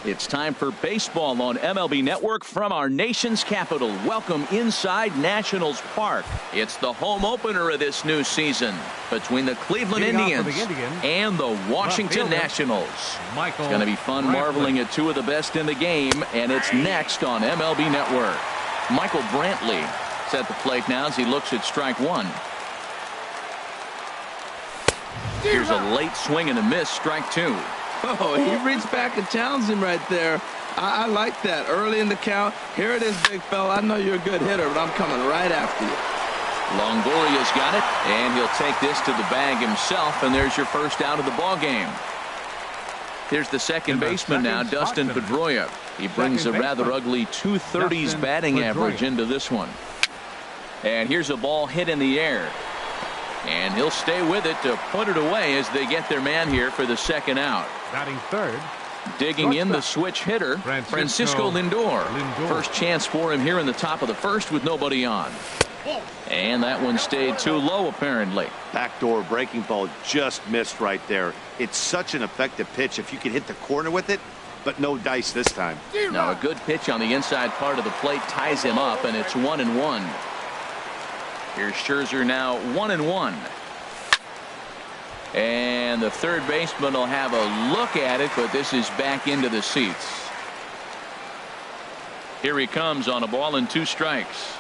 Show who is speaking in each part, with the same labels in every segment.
Speaker 1: It's time for baseball on MLB Network from our nation's capital. Welcome inside Nationals Park. It's the home opener of this new season between the Cleveland Indians and the Washington Nationals. It's going to be fun marveling at two of the best in the game, and it's next on MLB Network. Michael Brantley is at the plate now as he looks at strike one. Here's a late swing and a miss, strike two.
Speaker 2: Oh, he reached back and challenged him right there. I like that. Early in the count. Here it is, big fella. I know you're a good hitter, but I'm coming right after you.
Speaker 1: Longoria's got it, and he'll take this to the bag himself, and there's your first out of the ball game. Here's the second baseman now, Dustin Pedroia. He brings a rather ugly 230s batting average into this one. And here's a ball hit in the air. And he'll stay with it to put it away as they get their man here for the second out.
Speaker 3: Batting third.
Speaker 1: Digging in the switch hitter, Francisco Lindor. First chance for him here in the top of the first with nobody on. And that one stayed too low apparently.
Speaker 4: Backdoor breaking ball just missed right there. It's such an effective pitch if you can hit the corner with it, but no dice this time.
Speaker 1: Now a good pitch on the inside part of the plate ties him up, and it's 1-1. Here's Scherzer now 1-1. And the third baseman will have a look at it, but this is back into the seats. Here he comes on a ball and 2 strikes.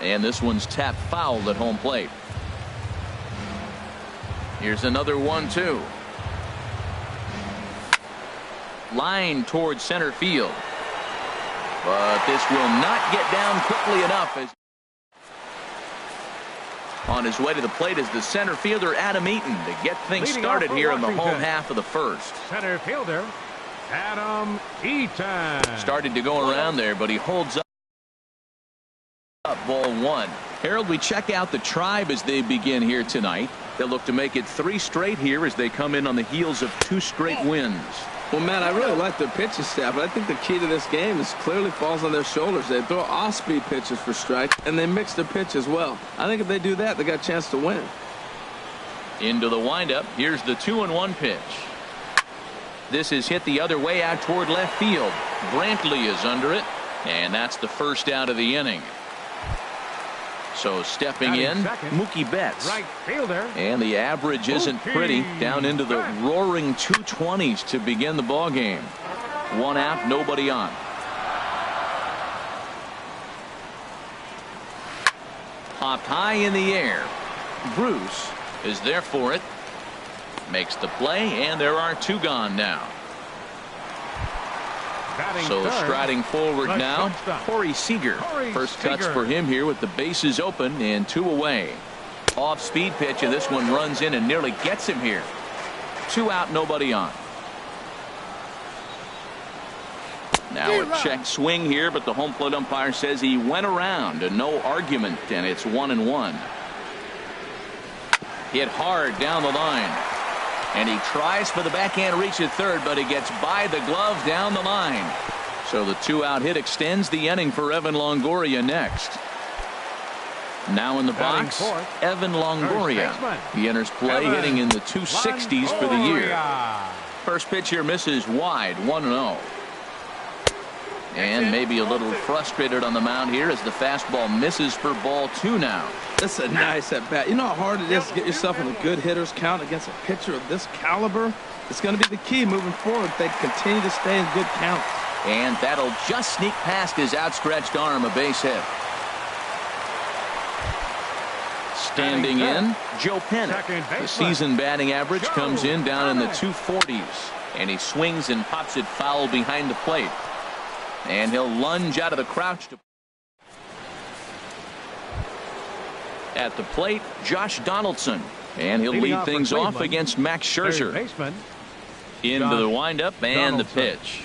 Speaker 1: And this one's tapped foul at home plate. Here's another 1-2. Line towards center field. But this will not get down quickly enough. As on his way to the plate is the center fielder Adam Eaton to get things started here in the home half of the first.
Speaker 3: Center fielder Adam Eaton.
Speaker 1: Started to go around there, but he holds up. Ball one. Harold, we check out the Tribe as they begin here tonight. They'll look to make it 3 straight here as they come in on the heels of 2 straight wins.
Speaker 2: Well, Matt, I really like their pitching staff, but I think the key to this game is clearly falls on their shoulders. They throw off-speed pitches for strike, and they mix their pitch as well. I think if they do that, they got a chance to win.
Speaker 1: Into the windup. Here's the 2-1 pitch. This is hit the other way out toward left field. Brantley is under it, and that's the first out of the inning. So stepping in, Mookie Betts.
Speaker 3: Right fielder.
Speaker 1: And the average isn't pretty, down into the roaring 220s to begin the ball game. 1 out, nobody on. Popped high in the air. Bruce is there for it. Makes the play, and there are 2 gone now. So striding forward now, Corey Seager. First touch for him here with the bases open and 2 away. Off speed pitch, and this one runs in and nearly gets him here. 2 out, nobody on. Now a check swing here, but the home plate umpire says he went around and no argument, and it's 1-1. Hit hard down the line. And he tries for the backhand reach at third, but he gets by the glove down the line. So the 2-out hit extends the inning for Evan Longoria next. Now in the box, Evan Longoria. He enters play hitting in the 260s for the year. First pitch here misses wide, 1-0. And maybe a little frustrated on the mound here as the fastball misses for ball 2 now.
Speaker 2: That's a nice at-bat. You know how hard it is to get yourself in a good hitter's count against a pitcher of this caliber? It's going to be the key moving forward if they continue to stay in good count.
Speaker 1: And that'll just sneak past his outstretched arm, a base hit. Standing in, Joe Pennant. The season batting average comes in down in the 240s. And he swings and pops it foul behind the plate. And he'll lunge out of the crouch to at the plate, Josh Donaldson, and he'll lead things off against Max Scherzer. Into the windup and the pitch.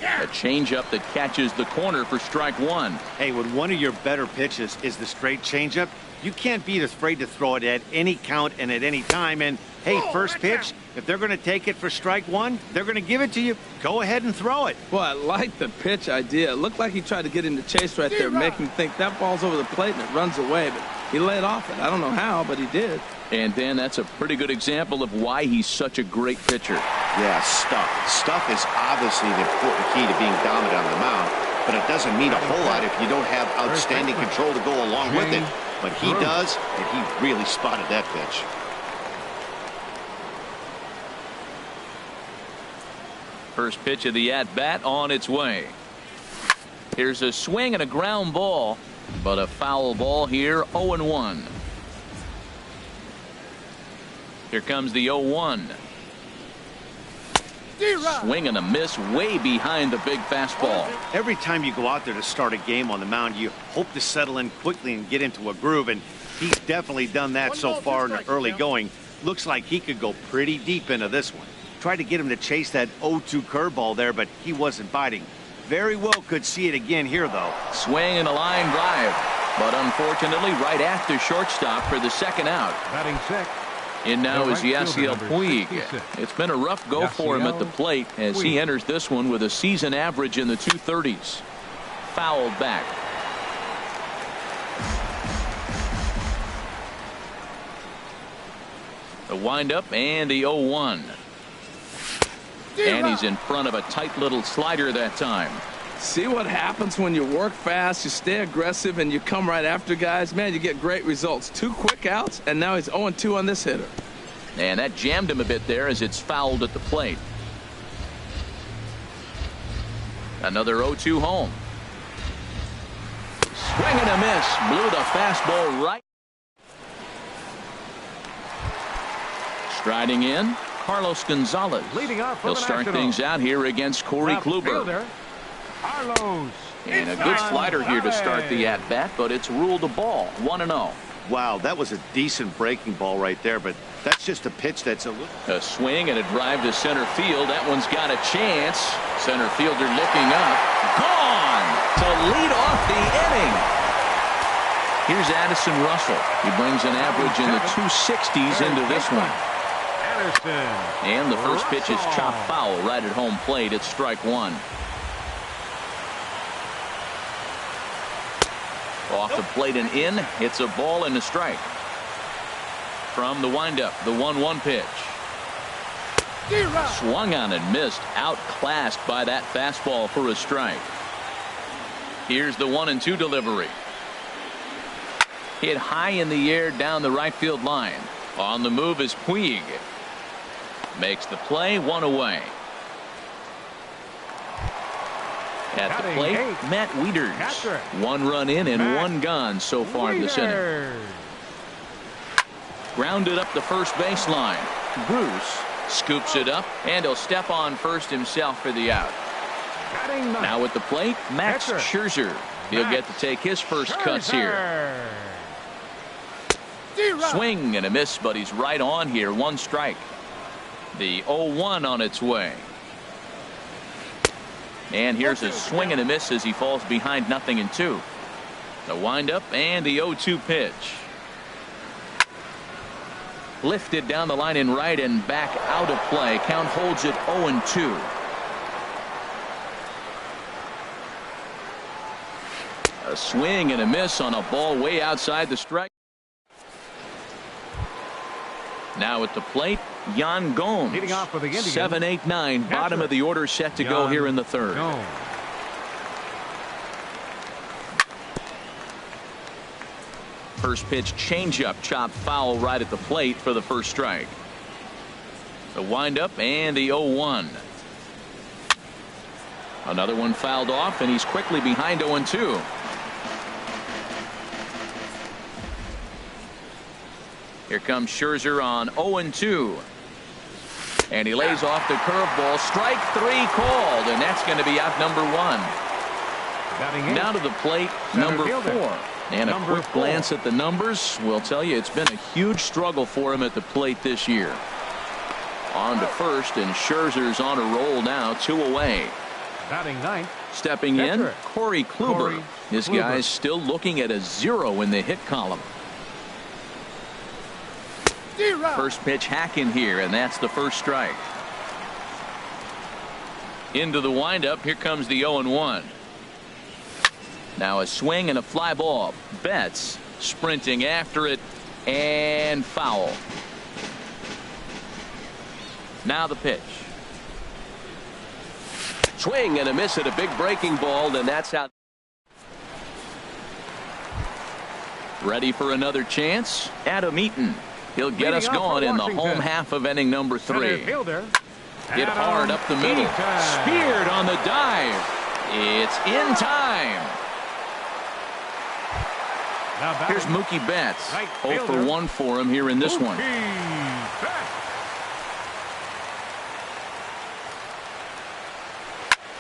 Speaker 1: A changeup that catches the corner for strike 1.
Speaker 4: Hey, when one of your better pitches is the straight changeup, you can't be afraid to throw it at any count and at any time. And hey, first pitch, if they're going to take it for strike 1, they're going to give it to you. Go ahead and throw it.
Speaker 2: Well, I like the pitch idea. It looked like he tried to get him to chase right there, make him think that ball's over the plate and it runs away. But he laid off it. I don't know how, but he did.
Speaker 1: And Dan, that's a pretty good example of why he's such a great pitcher.
Speaker 5: Yeah, stuff. Stuff is obviously the important key to being dominant on the mound, but it doesn't mean a whole lot if you don't have outstanding control to go along with it. But he does, and he really spotted that pitch.
Speaker 1: First pitch of the at-bat on its way. Here's a swing and a ground ball, but a foul ball here, 0-1. Here comes the 0-1. Swing and a miss way behind the big fastball.
Speaker 4: Every time you go out there to start a game on the mound, you hope to settle in quickly and get into a groove, and he's definitely done that so far in the early going. Looks like he could go pretty deep into this one. Tried to get him to chase that 0-2 curveball there, but he wasn't biting. Very well could see it again here, though.
Speaker 1: Swing and a line drive, but unfortunately right after shortstop for the second out.
Speaker 3: Batting sixth.
Speaker 1: In now is Yasiel Puig.
Speaker 3: 66.
Speaker 1: It's been a rough go for him at the plate as he enters this one with a season average in the 230s. Fouled back. The windup and the 0-1. And he's in front of a tight little slider that time.
Speaker 2: See what happens when you work fast, you stay aggressive, and you come right after guys? Man, you get great results. 2 quick outs, and now he's 0-2 on this hitter.
Speaker 1: And that jammed him a bit there as it's fouled at the plate. Another 0-2 home. Swing and a miss. Blew the fastball right. Striding in, Carlos Gonzalez.
Speaker 3: Leading off for
Speaker 1: He'll
Speaker 3: the
Speaker 1: start
Speaker 3: Nationals.
Speaker 1: things out here against Corey
Speaker 3: Left
Speaker 1: Kluber.
Speaker 3: fielder, Carlos.
Speaker 1: And a good slider here to start the at-bat, but it's ruled a ball. 1-0.
Speaker 4: Wow, that was a decent breaking ball right there, but that's just a pitch that's a little...
Speaker 1: A swing and a drive to center field. That one's got a chance. Center fielder looking up. Gone to lead off the inning. Here's Addison Russell. He brings an average in the 260s into this one. And the first pitch is chopped foul right at home plate. It's strike one. Off the plate and in. It's a ball and a strike. From the windup, the 1-1 pitch. Swung on and missed. Outclassed by that fastball for a strike. Here's the 1-2 delivery. Hit high in the air down the right field line. On the move is Puig. Makes the play, 1 away. At the plate, Matt Wieters. 1 run in and 1 gone so far this inning. Grounded up the first baseline. Bruce scoops it up, and he'll step on first himself for the out. Now at the plate, Max Scherzer. He'll get to take his first cuts here. Swing and a miss, but he's right on here. 1 strike. The 0-1 on its way. And here's a swing and a miss as he falls behind 0-2. The windup and the 0-2 pitch. Lifted down the line in right and back out of play. Count holds it 0-2. A swing and a miss on a ball way outside the strike. Now at the plate, Yan Gomes. 7-8-9, bottom of the order, set to go here in the third. First pitch changeup, chopped foul right at the plate for the first strike. The windup and the 0-1. Another one fouled off, and he's quickly behind 0-2. Here comes Scherzer on 0-2. And he lays off the curveball. Strike 3 called, and that's going to be out number 1. Now to the plate, number 4. And a quick glance at the numbers will tell you it's been a huge struggle for him at the plate this year. On to first, and Scherzer's on a roll now, 2 away. Stepping in, Corey Kluber. This guy's still looking at a 0 in the hit column. First pitch hacking here, and that's the first strike. Into the windup, here comes the 0-1. Now a swing and a fly ball. Betts sprinting after it, and foul. Now the pitch.
Speaker 6: Swing and a miss at a big breaking ball, and that's out.
Speaker 1: Ready for another chance? Adam Eaton. He'll get us going in the home half of inning number 3. Hit hard up the middle. Speared on the dive. It's in time. Here's Mookie Betts. 0 for 1 for him here in this one.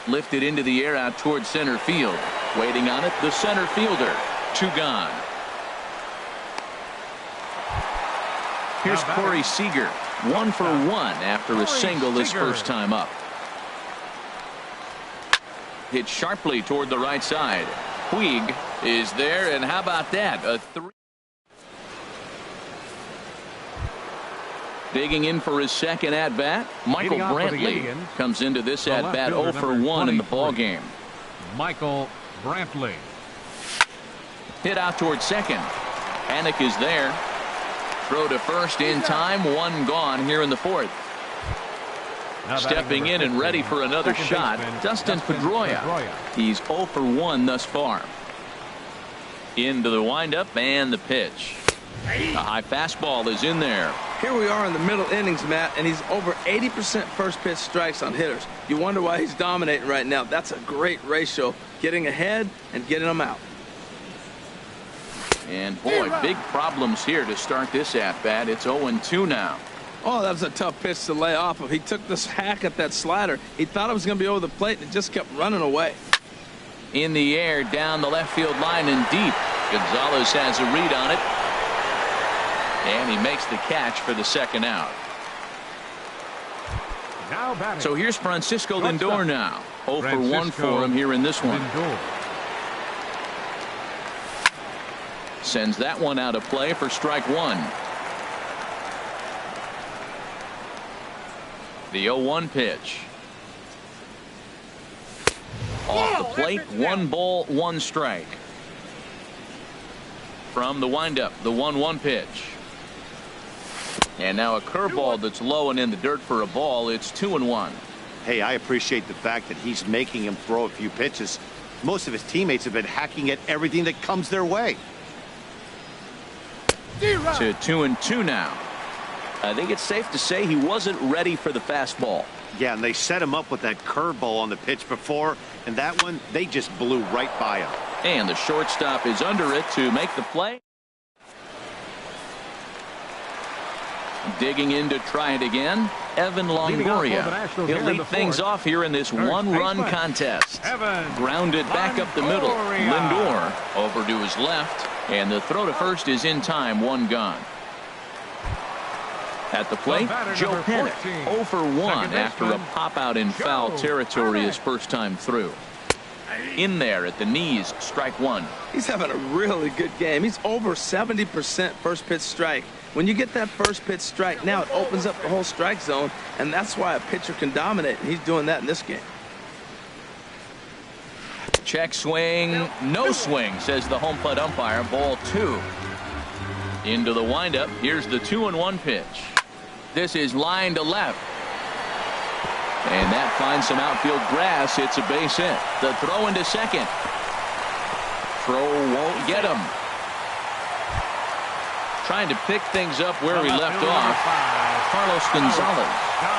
Speaker 1: Lifted into the air out towards center field. Waiting on it, the center fielder. 2 gone. Here's Corey Seager. 1 for 1 after a single his first time up. Hit sharply toward the right side. Puig is there, and how about that? A 3. Digging in for his second at-bat, Michael Brantley comes into this at-bat 0 for 1 in the ballgame.
Speaker 3: Michael Brantley.
Speaker 1: Hit out towards second. Anik is there. Throw to first in time. 1 gone here in the 4th. Stepping in and ready for another shot, Dustin Pedroia. He's 0 for 1 thus far. Into the windup and the pitch. A high fastball is in there.
Speaker 2: Here we are in the middle innings, Matt, and he's over 80% first pitch strikes on hitters. You wonder why he's dominating right now. That's a great ratio, getting ahead and getting them out.
Speaker 1: And boy, big problems here to start this at-bat. It's 0-2 now.
Speaker 2: Oh, that was a tough pitch to lay off of. He took this hack at that slider. He thought it was going to be over the plate, and it just kept running away.
Speaker 1: In the air, down the left field line and deep. Gonzalez has a read on it. And he makes the catch for the second out. So here's Francisco Lindor now. 0 for 1 for him here in this one. Sends that one out of play for strike 1. The 0-1 pitch. Off the plate, 1 ball, 1 strike. From the windup, the 1-1 pitch. And now a curveball that's low and in the dirt for a ball. It's 2-1.
Speaker 4: Hey, I appreciate the fact that he's making him throw a few pitches. Most of his teammates have been hacking at everything that comes their way.
Speaker 1: To 2-2 now. I think it's safe to say he wasn't ready for the fastball.
Speaker 4: Yeah, and they set him up with that curveball on the pitch before, and that one, they just blew right by him.
Speaker 1: And the shortstop is under it to make the play. Digging in to try it again, Evan Longoria. He'll lead things off here in this 1-run contest. Grounded back up the middle. Lindor over to his left, and the throw to first is in time. 1 gone. At the plate, Joe Panik, 0 for 1 after a pop-out in foul territory his first time through. In there at the knees, strike 1.
Speaker 2: He's having a really good game. He's over 70% first pitch strike. When you get that first pitch strike, now it opens up the whole strike zone, and that's why a pitcher can dominate, and he's doing that in this game.
Speaker 1: Check swing, no swing, says the home plate umpire. Ball 2. Into the windup. Here's the 2-1 pitch. This is line to left. And that finds some outfield grass. It's a base hit. The throw into second. Throw won't get him. Trying to pick things up where he left off. Carlos Gonzalez.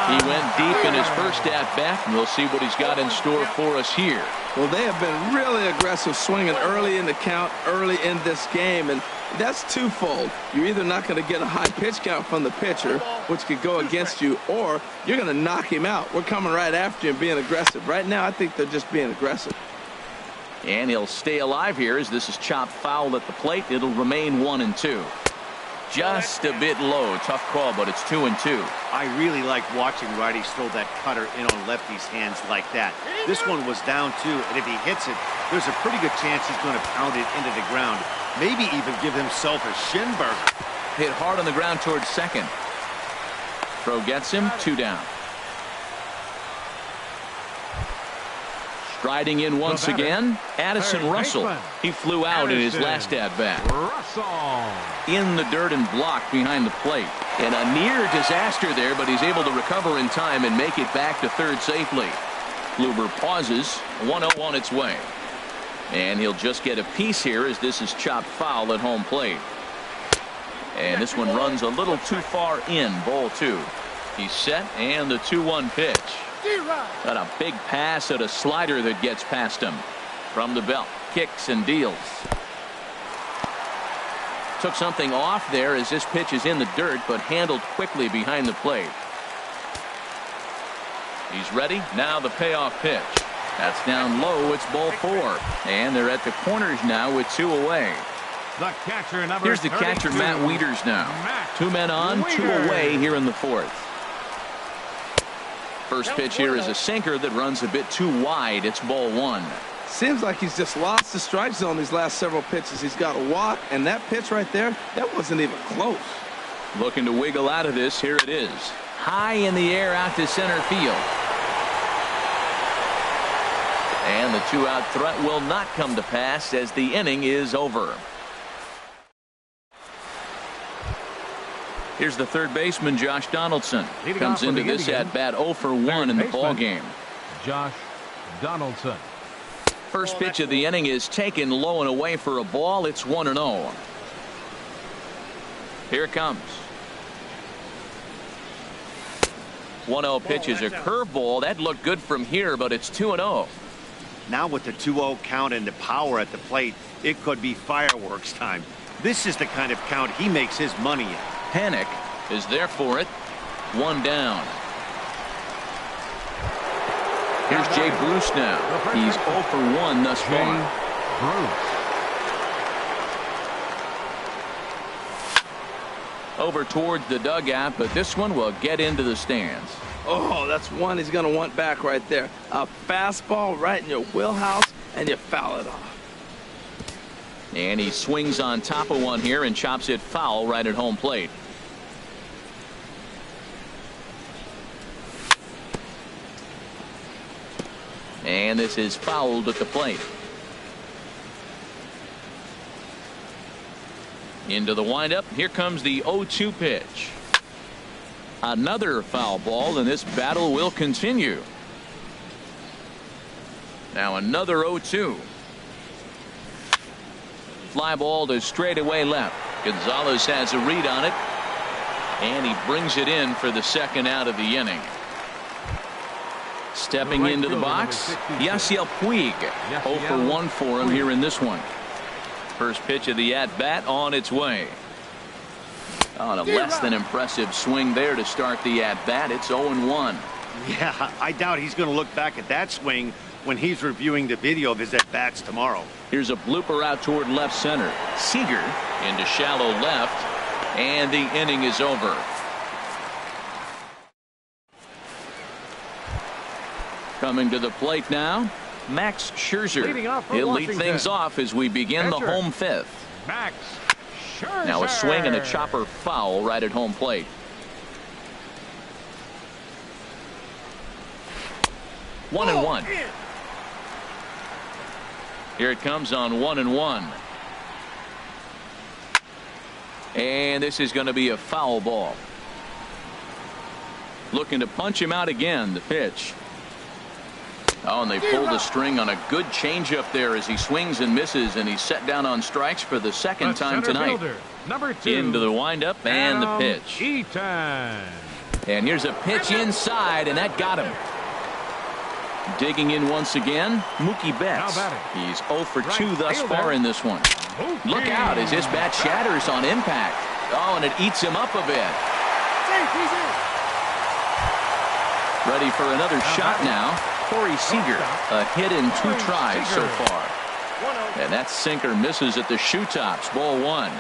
Speaker 1: He went deep in his first at-bat, and we'll see what he's got in store for us here.
Speaker 2: Well, they have been really aggressive swinging early in the count, early in this game, and that's twofold. You're either not going to get a high pitch count from the pitcher, which could go against you, or you're going to knock him out. We're coming right after you and being aggressive. Right now, I think they're just being aggressive.
Speaker 1: And he'll stay alive here as this is chopped foul at the plate. It'll remain 1-2. Just a bit low. Tough call, but it's 2-2.
Speaker 4: I really like watching righties throw that cutter in on lefties' hands like that. This one was down 2, and if he hits it, there's a pretty good chance he's going to pound it into the ground. Maybe even give himself a shin burn.
Speaker 1: Hit hard on the ground towards second. Throw gets him. 2 down. Striding in once again, Addison Russell. He flew out in his last at-bat. In the dirt and blocked behind the plate. And a near disaster there, but he's able to recover in time and make it back to third safely. Kluber pauses. 1-0 on its way. And he'll just get a piece here as this is chopped foul at home plate. And this one runs a little too far in. Ball 2. He's set, and the 2-1 pitch. Got a big pass at a slider that gets past him. From the belt, kicks and deals. Took something off there as this pitch is in the dirt, but handled quickly behind the plate. He's ready. Now the payoff pitch. That's down low. It's ball 4. And they're at the corners now with 2 away.
Speaker 3: The catcher, number
Speaker 1: Here's the catcher, Matt Wieters now. 2 men on, 2 away here in the 4th. First pitch here is a sinker that runs a bit too wide. It's ball 1.
Speaker 2: Seems like he's just lost the strike zone these last several pitches. He's got a walk, and that pitch right there, that wasn't even close.
Speaker 1: Looking to wiggle out of this. Here it is. High in the air out to center field. And the 2-out threat will not come to pass as the inning is over. Here's the third baseman, Josh Donaldson. Comes into this at bat 0 for 1 in the ball game.
Speaker 3: Josh Donaldson.
Speaker 1: First pitch of the inning is taken low and away for a ball. It's 1-0. Here it comes. 1-0 pitch is a curveball. That looked good from here, but it's 2-0.
Speaker 4: Now with the 2-0 count and the power at the plate, it could be fireworks time. This is the kind of count he makes his money in.
Speaker 1: Panic is there for it. 1 down. Here's Jay Bruce now. He's 0 for 1 thus far. Over towards the dugout, but this one will get into the stands.
Speaker 2: Oh, that's one he's going to want back right there. A fastball right in your wheelhouse, and you foul it off.
Speaker 1: And he swings on top of one here and chops it foul right at home plate. And this is fouled at the plate. Into the windup. Here comes the 0-2 pitch. Another foul ball, and this battle will continue. Now another 0-2. Fly ball to straightaway left. Gonzalez has a read on it, and he brings it in for the second out of the inning. Stepping into the box, Yasiel Puig. 0 for 1 for him here in this one. First pitch of the at-bat on its way. On a less than impressive swing there to start the at-bat. It's 0-1.
Speaker 4: Yeah, I doubt he's going to look back at that swing when he's reviewing the video of his at-bats tomorrow.
Speaker 1: Here's a blooper out toward left center. Seager into shallow left, and the inning is over. Coming to the plate now, Max Scherzer. He'll lead things off as we begin the home 5th.
Speaker 3: Max Scherzer.
Speaker 1: Now a swing and a chopper foul right at home plate. One and one. Here it comes on 1-1. And this is going to be a foul ball. Looking to punch him out again. The pitch. Oh, and they pulled the string on a good changeup there as he swings and misses, and he's set down on strikes for the second time tonight.
Speaker 3: Number 2.
Speaker 1: Into the windup and the pitch. And here's a pitch inside, and that got him. Digging in once again, Mookie Betts. He's 0 for 2 thus far in this one. Look out as his bat shatters on impact. Oh, and it eats him up a bit. Ready for another shot now. Corey Seager, a hit in 2 tries so far. And that sinker misses at the shoe tops. Ball 1.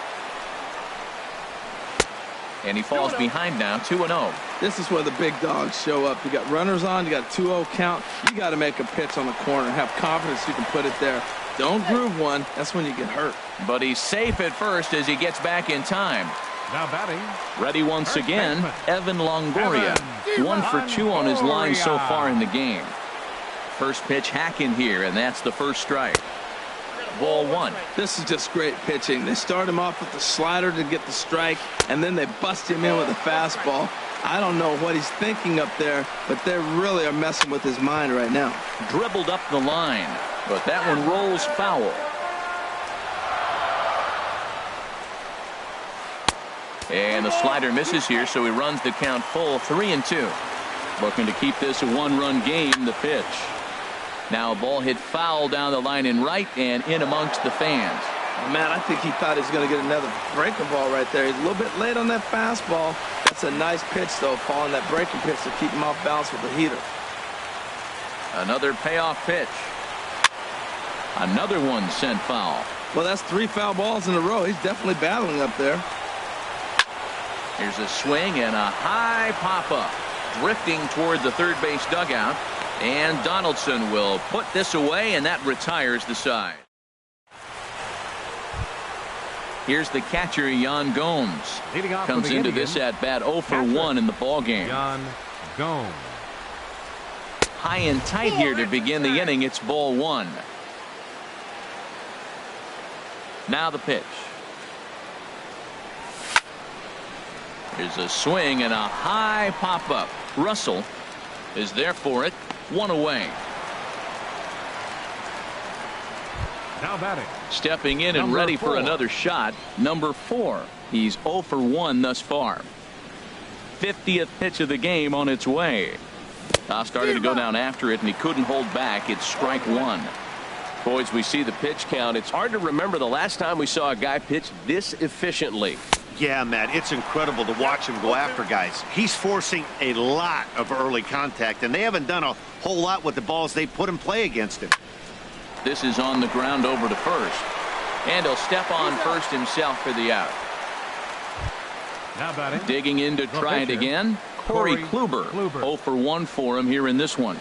Speaker 1: And he falls behind now, 2-0.
Speaker 2: This is where the big dogs show up. You got runners on, you got a 2-0 count. You got to make a pitch on the corner, have confidence you can put it there. Don't groove one. That's when you get hurt.
Speaker 1: But he's safe at first as he gets back in time.
Speaker 3: Now batting.
Speaker 1: Ready once again, Evan Longoria. 1 for 2 on his line so far in the game. First pitch hacking here, and that's the first strike. Ball 1.
Speaker 2: This is just great pitching. They start him off with the slider to get the strike, and then they bust him in with a fastball. I don't know what he's thinking up there, but they really are messing with his mind right now.
Speaker 1: Dribbled up the line, but that one rolls foul. And the slider misses here, so he runs the count full, 3-2. Looking to keep this a one-run game, the pitch. Now a ball hit foul down the line in right and in amongst the fans.
Speaker 2: Oh, man, I think he thought he was going to get another breaking ball right there. He's a little bit late on that fastball. That's a nice pitch, though, calling that breaking pitch to keep him off balance with the heater.
Speaker 1: Another payoff pitch. Another one sent foul.
Speaker 2: Well, that's 3 foul balls in a row. He's definitely battling up there.
Speaker 1: Here's a swing and a high pop-up. Drifting toward the third base dugout. And Donaldson will put this away, and that retires the side. Here's the catcher, Yan Gomes. Comes into this at-bat 0 for 1 in the ballgame.
Speaker 3: Yan Gomes.
Speaker 1: High and tight here to begin the inning. It's ball 1. Now the pitch. Here's a swing and a high pop-up. Russell is there for it. 1 away.
Speaker 3: Now batting.
Speaker 1: Stepping in and ready for another shot. Number 4. He's 0 for 1 thus far. 50th pitch of the game on its way. Started to go down after it, and he couldn't hold back. It's strike 1. Boys, we see the pitch count. It's hard to remember the last time we saw a guy pitch this efficiently.
Speaker 4: Yeah, Matt, it's incredible to watch him go after guys. He's forcing a lot of early contact, and they haven't done a whole lot with the balls they put in play against him.
Speaker 1: This is on the ground over to first. And he'll step on first himself for the out.
Speaker 3: Now batting.
Speaker 1: Digging in to try it again. Corey Kluber. 0 for 1 for him here in this one.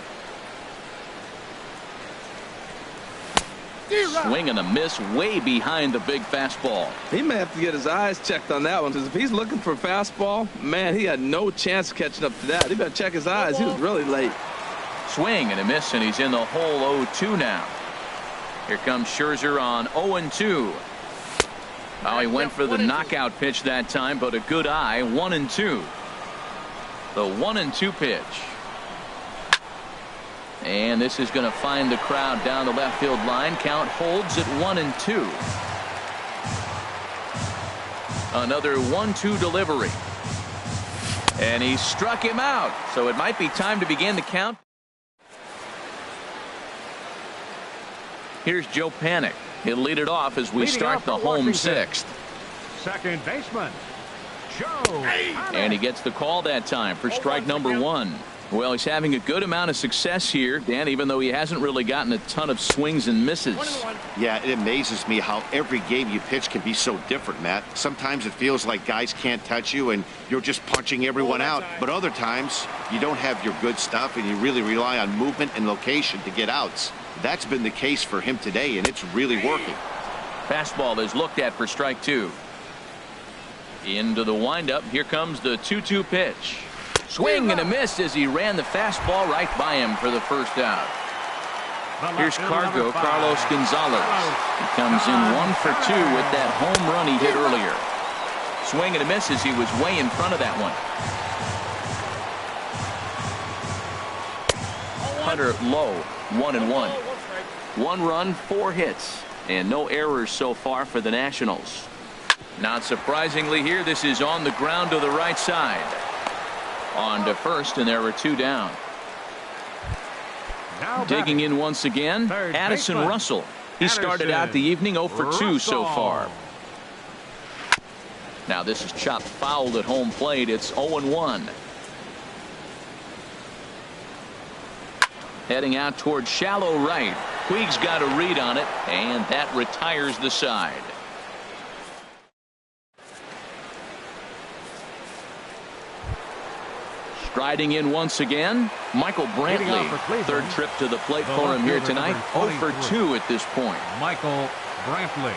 Speaker 1: Swing and a miss way behind the big fastball.
Speaker 2: He may have to get his eyes checked on that one, because if he's looking for a fastball, man, he had no chance of catching up to that. He better check his eyes. He was really late.
Speaker 1: Swing and a miss, and he's in the hole 0-2 now. Here comes Scherzer on 0-2. Oh, he went for the knockout pitch that time, but a good eye. 1-2. The 1-2 pitch. And this is going to find the crowd down the left field line. Count holds at 1-2. Another 1-2 delivery. And he struck him out. So it might be time to begin the count. Here's Joe Panik. He'll lead it off as we start the home 6th.
Speaker 3: Second baseman, Joe Panik.
Speaker 1: And he gets the call that time for strike number 1. Well, he's having a good amount of success here, Dan, even though he hasn't really gotten a ton of swings and misses.
Speaker 5: Yeah, it amazes me how every game you pitch can be so different, Matt. Sometimes it feels like guys can't touch you and you're just punching everyone out. But other times you don't have your good stuff and you really rely on movement and location to get outs. That's been the case for him today, and it's really working.
Speaker 1: Fastball is looked at for strike 2. Into the windup. Here comes the 2-2 pitch. Swing and a miss as he ran the fastball right by him for the first out. Here's Carlos Gonzalez. He comes in 1 for 2 with that home run he hit earlier. Swing and a miss as he was way in front of that one. Hunter low, 1-1. 1 run, 4 hits, and no errors so far for the Nationals. Not surprisingly here, this is on the ground to the right side. On to first, and there were 2 down. Digging in once again, Addison Russell. He started out the evening 0 for 2 so far. Now this is chopped foul at home plate. It's 0-1. Heading out toward shallow right. Puig's got a read on it, and that retires the side. Striding in once again, Michael Brantley. 3rd trip to the plate for him here tonight. 0 for 2 at this point.
Speaker 3: Michael Brantley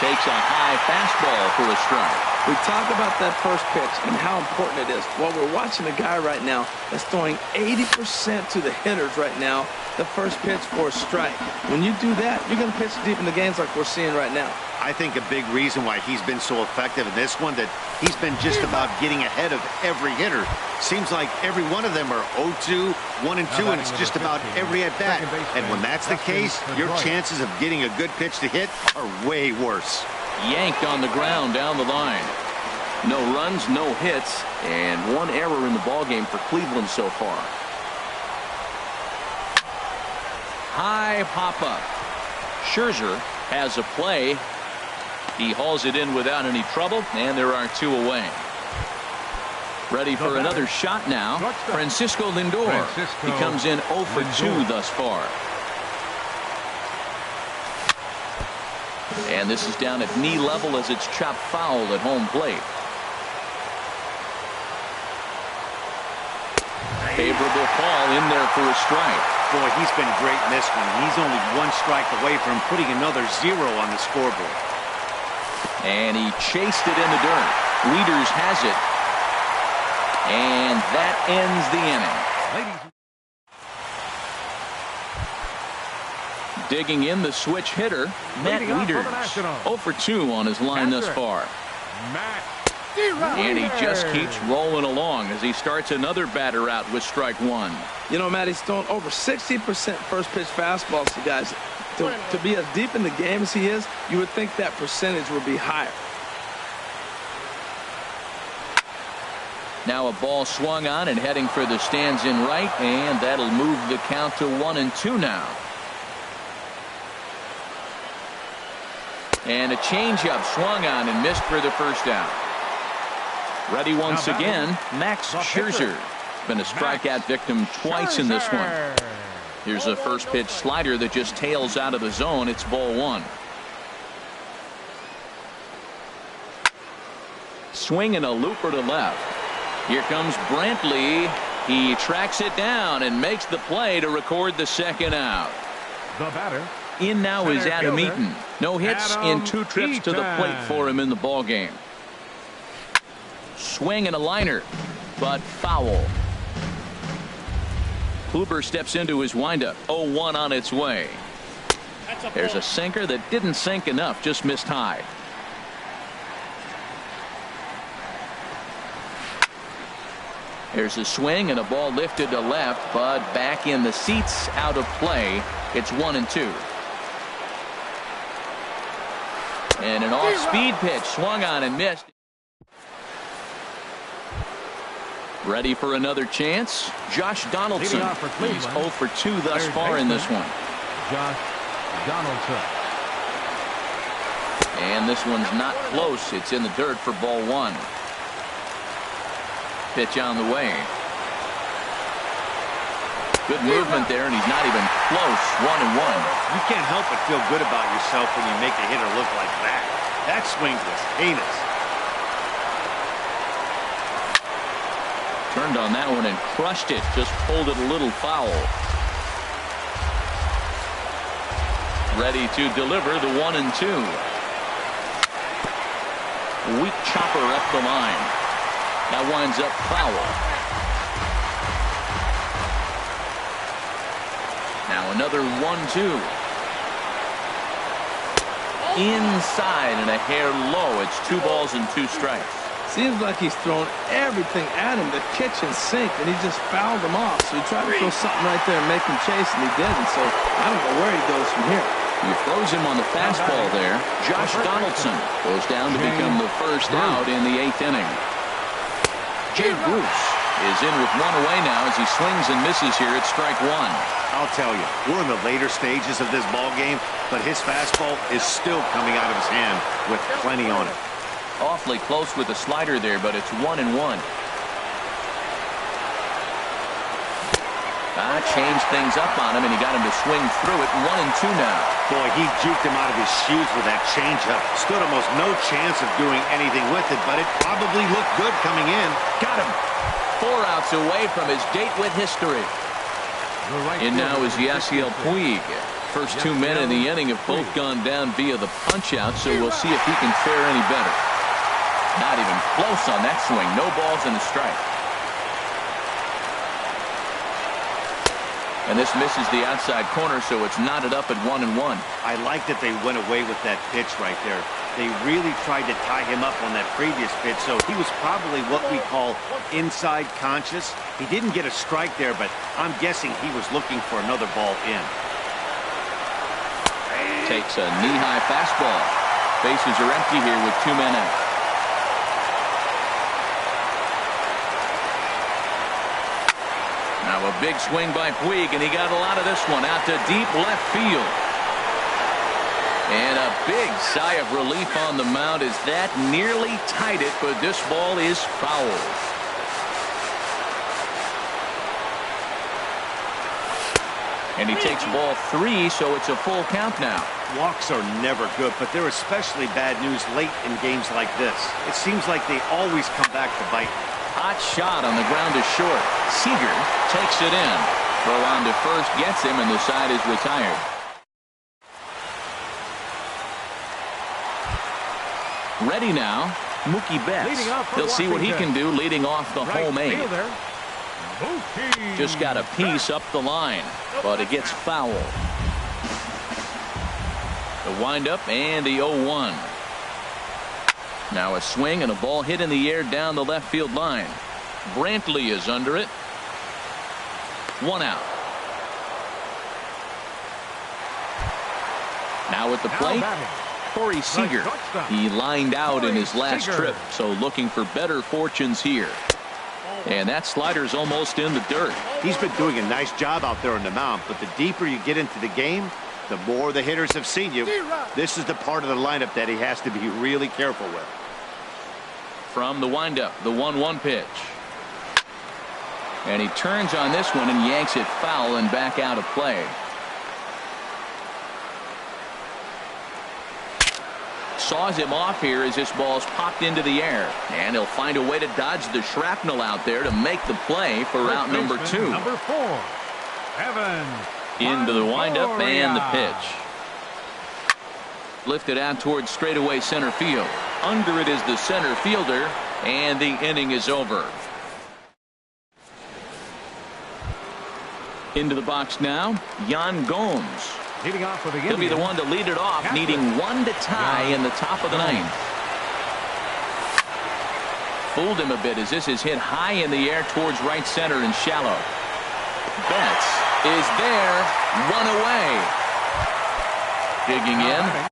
Speaker 1: takes a high fastball for a strike.
Speaker 2: We talk about that first pitch and how important it is. Well, we're watching a guy right now that's throwing 80% to the hitters right now, the first pitch for a strike. When you do that, you're going to pitch deep in the games like we're seeing right now.
Speaker 4: I think a big reason why he's been so effective in this one, that he's been just about getting ahead of every hitter. Seems like every one of them are 0-2, 1-2, and it's just about every at-bat. And when that's the case, your chances of getting a good pitch to hit are way worse.
Speaker 1: Yanked on the ground down the line. No runs, no hits, and one error in the ballgame for Cleveland so far. High pop-up. Scherzer has a play. He hauls it in without any trouble, and there are two away. Ready for another shot now. Francisco Lindor. He comes in 0 for 2 thus far. And this is down at knee level as it's chopped foul at home plate. Favorable call in there for a strike.
Speaker 4: Boy, he's been great in this one. He's only one strike away from putting another 0 on the scoreboard.
Speaker 1: And he chased it in the dirt. Wieters has it. And that ends the inning. Digging in the switch hitter, Matt Wieters. 0 for 2 on his line thus far. And he just keeps rolling along as he starts another batter out with strike one.
Speaker 2: You know, Matt, he's thrown over 60% first pitch fastballs to guys. To be as deep in the game as he is, you would think that percentage would be higher.
Speaker 1: Now a ball swung on and heading for the stands in right, and that'll move the count to 1-2 now. And a changeup swung on and missed for the first out. Ready once again, Max Scherzer. Been a strikeout victim twice in this one. Here's a first pitch slider that just tails out of the zone. It's ball one. Swing and a looper to left. Here comes Brantley. He tracks it down and makes the play to record the second out.
Speaker 3: The batter.
Speaker 1: In now is Adam Eaton. No hits in 2 trips to the plate for him in the ball game. Swing and a liner, but foul. Kluber steps into his windup. 0-1 on its way. There's a sinker that didn't sink enough, just missed high. There's a swing and a ball lifted to left, but back in the seats, out of play. It's 1-2. And an off-speed pitch swung on and missed. Ready for another chance. Josh Donaldson. He's 0 for 2 thus far in this one.
Speaker 3: Josh Donaldson.
Speaker 1: And this one's not close. It's in the dirt for ball one. Pitch on the way. Good movement there, and he's not even close. 1-1.
Speaker 4: You can't help but feel good about yourself when you make a hitter look like that. That swing was heinous.
Speaker 1: Turned on that one and crushed it. Just pulled it a little foul. Ready to deliver the 1-2. Weak chopper up the line. That winds up foul. Now another 1-2. Inside and a hair low. It's 2 balls and 2 strikes.
Speaker 2: Seems like he's thrown everything at him, the kitchen sink, and he just fouled him off. So he tried to throw something right there and make him chase, and he didn't. So I don't know where he goes from here.
Speaker 1: You froze him on the fastball there. Josh Donaldson goes down to become the first out in the 8th inning. Jay Bruce is in with 1 away now as he swings and misses here at strike 1.
Speaker 4: I'll tell you, we're in the later stages of this ball game, but his fastball is still coming out of his hand with plenty on it.
Speaker 1: Awfully close with the slider there, but it's 1-1. Changed things up on him, and he got him to swing through it. 1-2 now.
Speaker 4: Boy, he juked him out of his shoes with that changeup. Stood almost no chance of doing anything with it, but it probably looked good coming in.
Speaker 1: Got him. 4 outs away from his date with history. And now is Yasiel Puig. First 2 men in the inning have both gone down via the punch-out, so we'll see if he can fare any better. Not even close on that swing. No balls and a strike. And this misses the outside corner, so it's knotted up at 1-1.
Speaker 4: I like that they went away with that pitch right there. They really tried to tie him up on that previous pitch, so he was probably what we call inside conscious. He didn't get a strike there, but I'm guessing he was looking for another ball in.
Speaker 1: Takes a knee-high fastball. Bases are empty here with 2 men out. Now a big swing by Puig, and he got a lot of this one out to deep left field. And a big sigh of relief on the mound as that nearly tied it, but this ball is foul. And he takes ball 3, so it's a full count now.
Speaker 4: Walks are never good, but they're especially bad news late in games like this. It seems like they always come back to bite.
Speaker 1: Hot shot on the ground is short. Seager takes it in. Throw on to first gets him, and the side is retired. Ready now, Mookie Betts. He'll see what he can do leading off the home eight. Just got a piece up the line, but it gets foul. The windup and the 0-1. Now a swing and a ball hit in the air down the left field line. Brantley is under it. 1 out. Now at the plate, Corey Seager. He lined out in his last trip, so looking for better fortunes here. And that slider's almost in the dirt.
Speaker 4: He's been doing a nice job out there on the mound, but the deeper you get into the game, the more the hitters have seen you. This is the part of the lineup that he has to be really careful with.
Speaker 1: From the windup, the 1-1 pitch. And he turns on this one and yanks it foul and back out of play. Saws him off here as this ball's popped into the air. And he'll find a way to dodge the shrapnel out there to make the play for out number 2.
Speaker 3: Number 4, Evan.
Speaker 1: Into the windup and the pitch. Lifted out towards straightaway center field. Under it is the center fielder, and the inning is over. Into the box now, Yan Gomes.
Speaker 3: Leading off for the
Speaker 1: He'll be the one to lead it off, needing 1 to tie in the top of the 9th. Fooled him a bit as this is hit high in the air towards right center and shallow. Betts is there, run away. Digging in.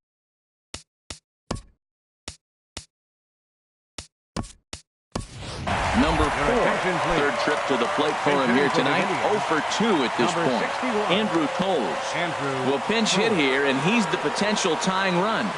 Speaker 1: Number 4, third trip to the plate for him here tonight. 0 for 2 at this point. Andrew Toles will pinch hit here, and he's the potential tying run.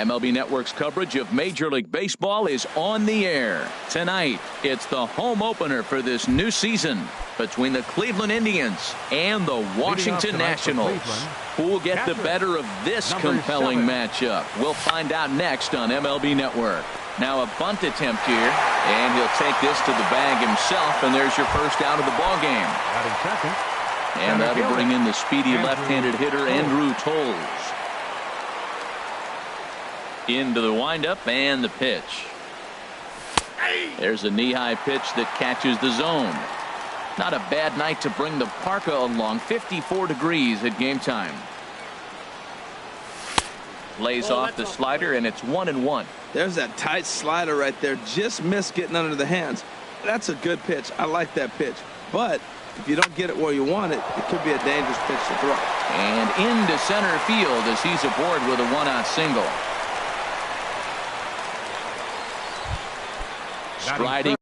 Speaker 1: MLB Network's coverage of Major League Baseball is on the air. Tonight, it's the home opener for this new season between the Cleveland Indians and the Washington Nationals. Who will get the better of this compelling matchup? We'll find out next on MLB Network. Now a bunt attempt here, and he'll take this to the bag himself, and there's your first out of the ball game. And that'll bring in the speedy left-handed hitter Andrew Toles. Into the windup and the pitch. There's a knee-high pitch that catches the zone. Not a bad night to bring the parka along. 54 degrees at game time. Lays off the slider, and it's 1-1.
Speaker 2: There's that tight slider right there. Just missed getting under the hands. That's a good pitch. I like that pitch. But if you don't get it where you want it, it could be a dangerous pitch to throw.
Speaker 1: And into center field as he's aboard with a one-out single. Striding.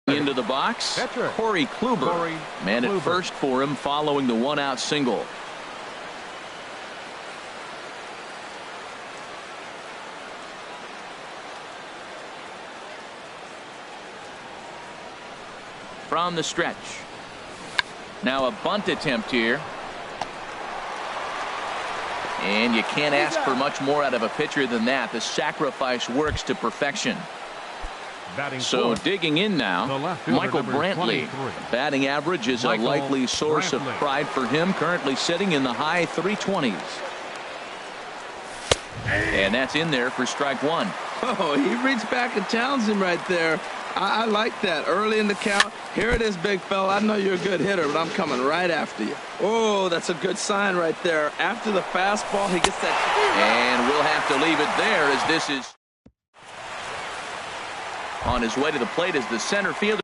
Speaker 1: Into the box, Corey Kluber. Man at first for him following the one-out single. From the stretch. Now a bunt attempt here. And you can't ask for much more out of a pitcher than that. The sacrifice works to perfection. So digging in now, Michael Brantley. Batting average is a likely source of pride for him, currently sitting in the high 320s. And that's in there for strike one.
Speaker 2: Oh, he reached back and challenged him right there. I like that. Early in the count. Here it is, big fella. I know you're a good hitter, but I'm coming right after you. Oh, that's a good sign right there. After the fastball, he gets that.
Speaker 1: And we'll have to leave it there as this is on his way to the plate as the center fielder.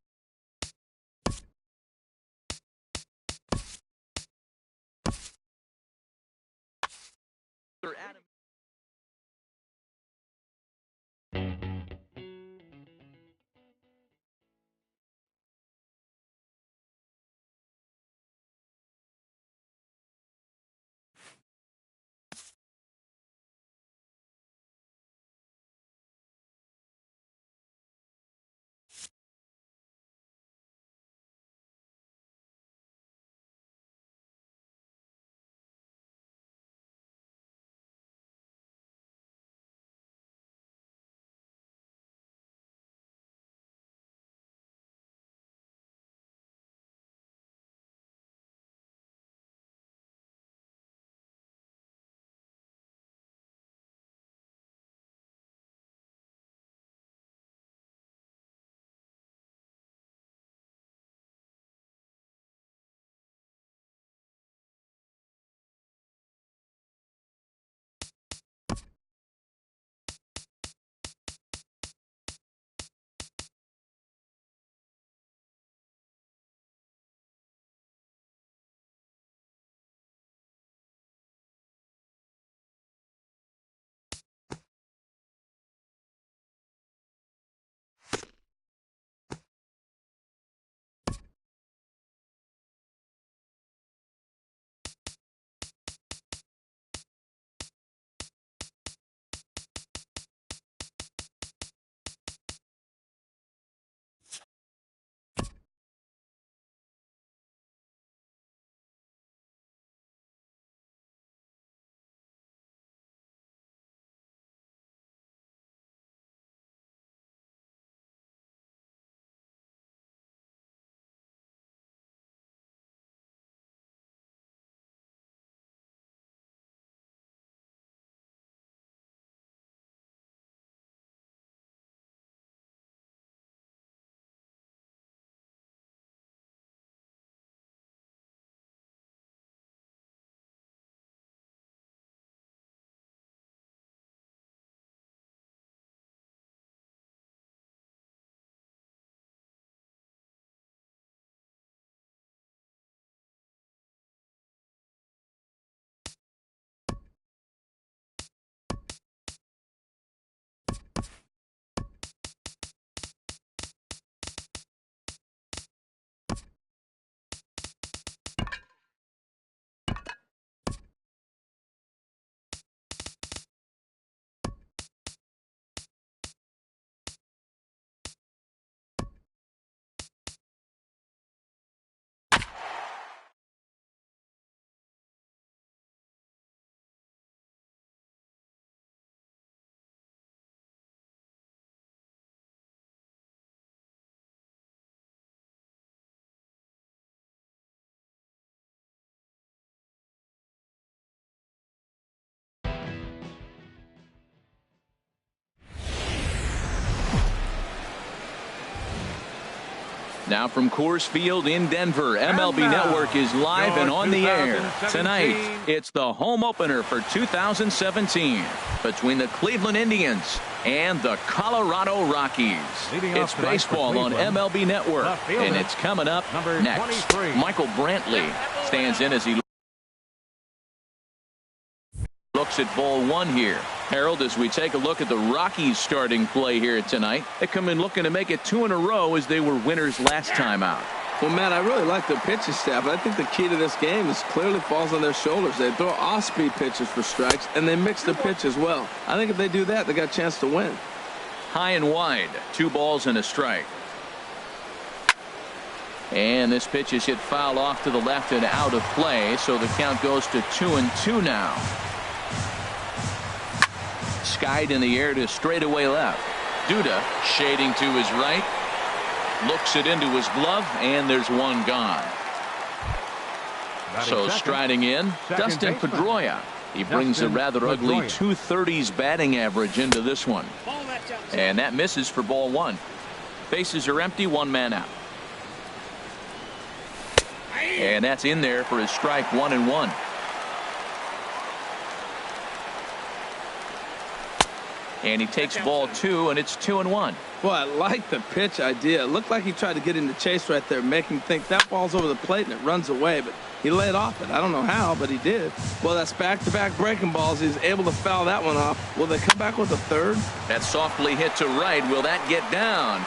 Speaker 1: Now from Coors Field in Denver, MLB Network is live and on the air. Tonight, it's the home opener for 2017 between the Cleveland Indians and the Colorado Rockies. It's baseball on MLB Network, and it's coming up next. Michael Brantley stands in as he looks at ball one here. Harold, as we take a look at the Rockies starting play here tonight, they come in looking to make it 2 in a row as they were winners last time out.
Speaker 2: Well, Matt, I really like their pitching staff, but I think the key to this game is clearly falls on their shoulders. They throw off-speed pitches for strikes, and they mix the pitch as well. I think if they do that, they got a chance to win.
Speaker 1: High and wide, 2 balls and a strike. And this pitch is hit foul off to the left and out of play, so the count goes to 2-2 now. Skied in the air to straightaway left. Duda shading to his right. Looks it into his glove, and there's one gone. So striding in, Dustin Pedroia. He brings a rather ugly .230s batting average into this one. And that misses for ball one. Bases are empty, 1 man out. And that's in there for his strike 1-1. And he takes ball 2, and it's 2-1.
Speaker 2: Well, I like the pitch idea. It looked like he tried to get into chase right there, make him think that ball's over the plate and it runs away, but he laid off it. I don't know how, but he did. Well, that's back-to-back breaking balls. He's able to foul that one off. Will they come back with a third?
Speaker 1: That softly hit to right. Will that get down?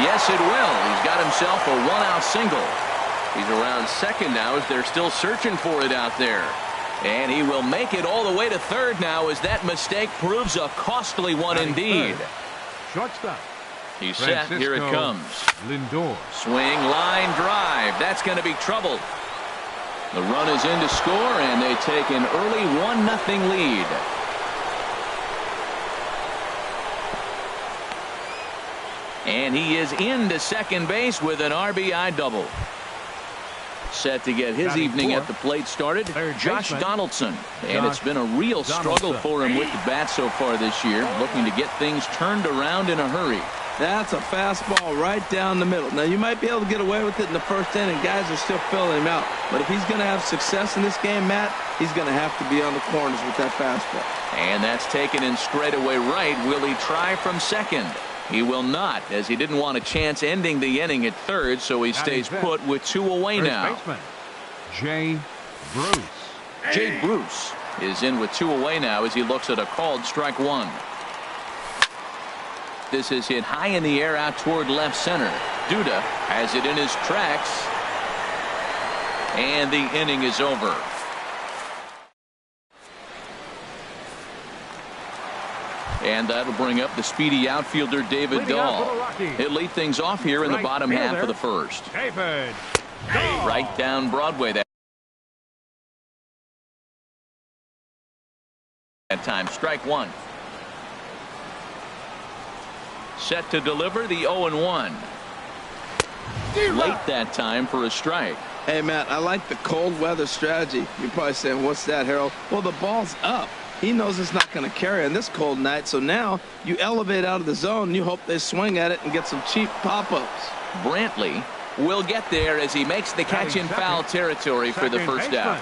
Speaker 1: Yes, it will. He's got himself a 1-out single. He's around second now as they're still searching for it out there. And he will make it all the way to third now as that mistake proves a costly one indeed.
Speaker 3: Shortstop.
Speaker 1: He's set. Here it comes.
Speaker 3: Lindor.
Speaker 1: Swing, line drive. That's going to be trouble. The run is in to score, and they take an early 1-0 lead. And he is into second base with an RBI double. Set to get his evening at the plate started, Josh Donaldson. And it's been a real struggle for him with the bat so far this year, looking to get things turned around in a hurry.
Speaker 2: That's a fastball right down the middle. Now, you might be able to get away with it in the first inning. Guys are still filling him out. But if he's going to have success in this game, Matt, he's going to have to be on the corners with that fastball.
Speaker 1: And that's taken in straightaway right. Will he try from second? He will not, as he didn't want a chance ending the inning at third, so he stays put with 2 away now.
Speaker 3: Jay Bruce.
Speaker 1: Jay Bruce is in with 2 away now as he looks at a called strike 1. This is hit high in the air out toward left center. Duda has it in his tracks, and the inning is over. And that'll bring up the speedy outfielder David Dahl. He'll lead things off here in the bottom half of the first. Right down Broadway that time. Strike 1. Set to deliver the 0-1. Late that time for a strike.
Speaker 2: Hey, Matt, I like the cold weather strategy. You're probably saying, what's that, Harold? Well, the ball's up. He knows it's not going to carry on this cold night, so now you elevate out of the zone and you hope they swing at it and get some cheap pop-ups.
Speaker 1: Brantley will get there as he makes the catch in foul territory for the first out.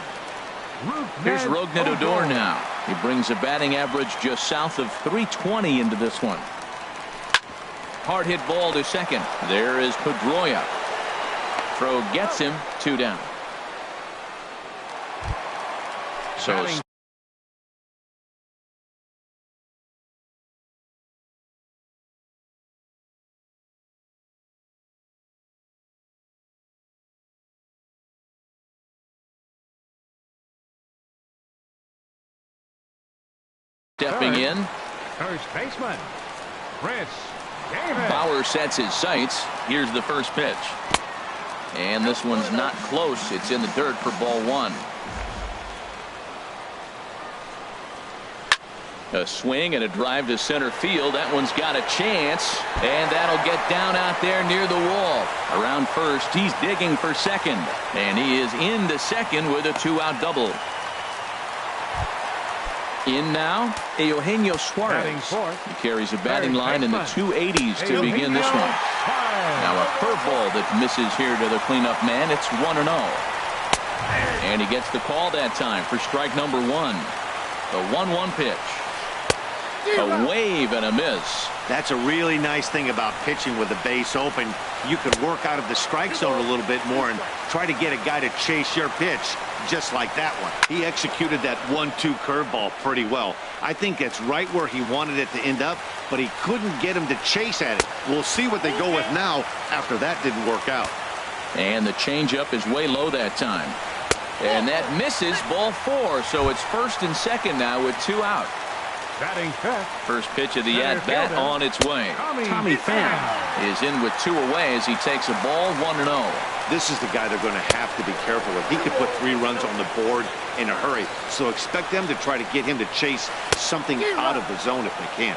Speaker 1: Here's Rougned Odor now. He brings a batting average just south of .320 into this one. Hard hit ball to second. There is Pedroia. Throw gets him, 2 down. So stepping in.
Speaker 3: First baseman, Chris Davis.
Speaker 1: Bauer sets his sights. Here's the first pitch. And this one's not close. It's in the dirt for ball 1. A swing and a drive to center field. That one's got a chance. And that'll get down out there near the wall. Around first, he's digging for second. And he is into second with a 2-out double. In now, Eugenio Suarez.
Speaker 3: Batting fourth.
Speaker 1: He carries a batting line in the
Speaker 3: baseman,
Speaker 1: 280s to begin this one. Now a curveball that misses here to the cleanup man. It's 1-0. And he gets the call that time for strike number 1. The 1-1 pitch. A wave and a miss.
Speaker 4: That's a really nice thing about pitching with the base open. You can work out of the strike zone a little bit more and try to get a guy to chase your pitch, just like that one. He executed that 1-2 curveball pretty well. I think that's right where he wanted it to end up, but he couldn't get him to chase at it. We'll see what they go with now after that didn't work out.
Speaker 1: And the changeup is way low that time. And that misses, ball 4. So it's first and second now with 2 out.
Speaker 3: Batting fifth.
Speaker 1: First pitch of the at-bat on its way.
Speaker 3: Tommy Pham
Speaker 1: is in with 2 away as he takes a ball 1-0.
Speaker 4: This is the guy they're going to have to be careful with. He could put 3 runs on the board in a hurry, so expect them to try to get him to chase something out of the zone if they can.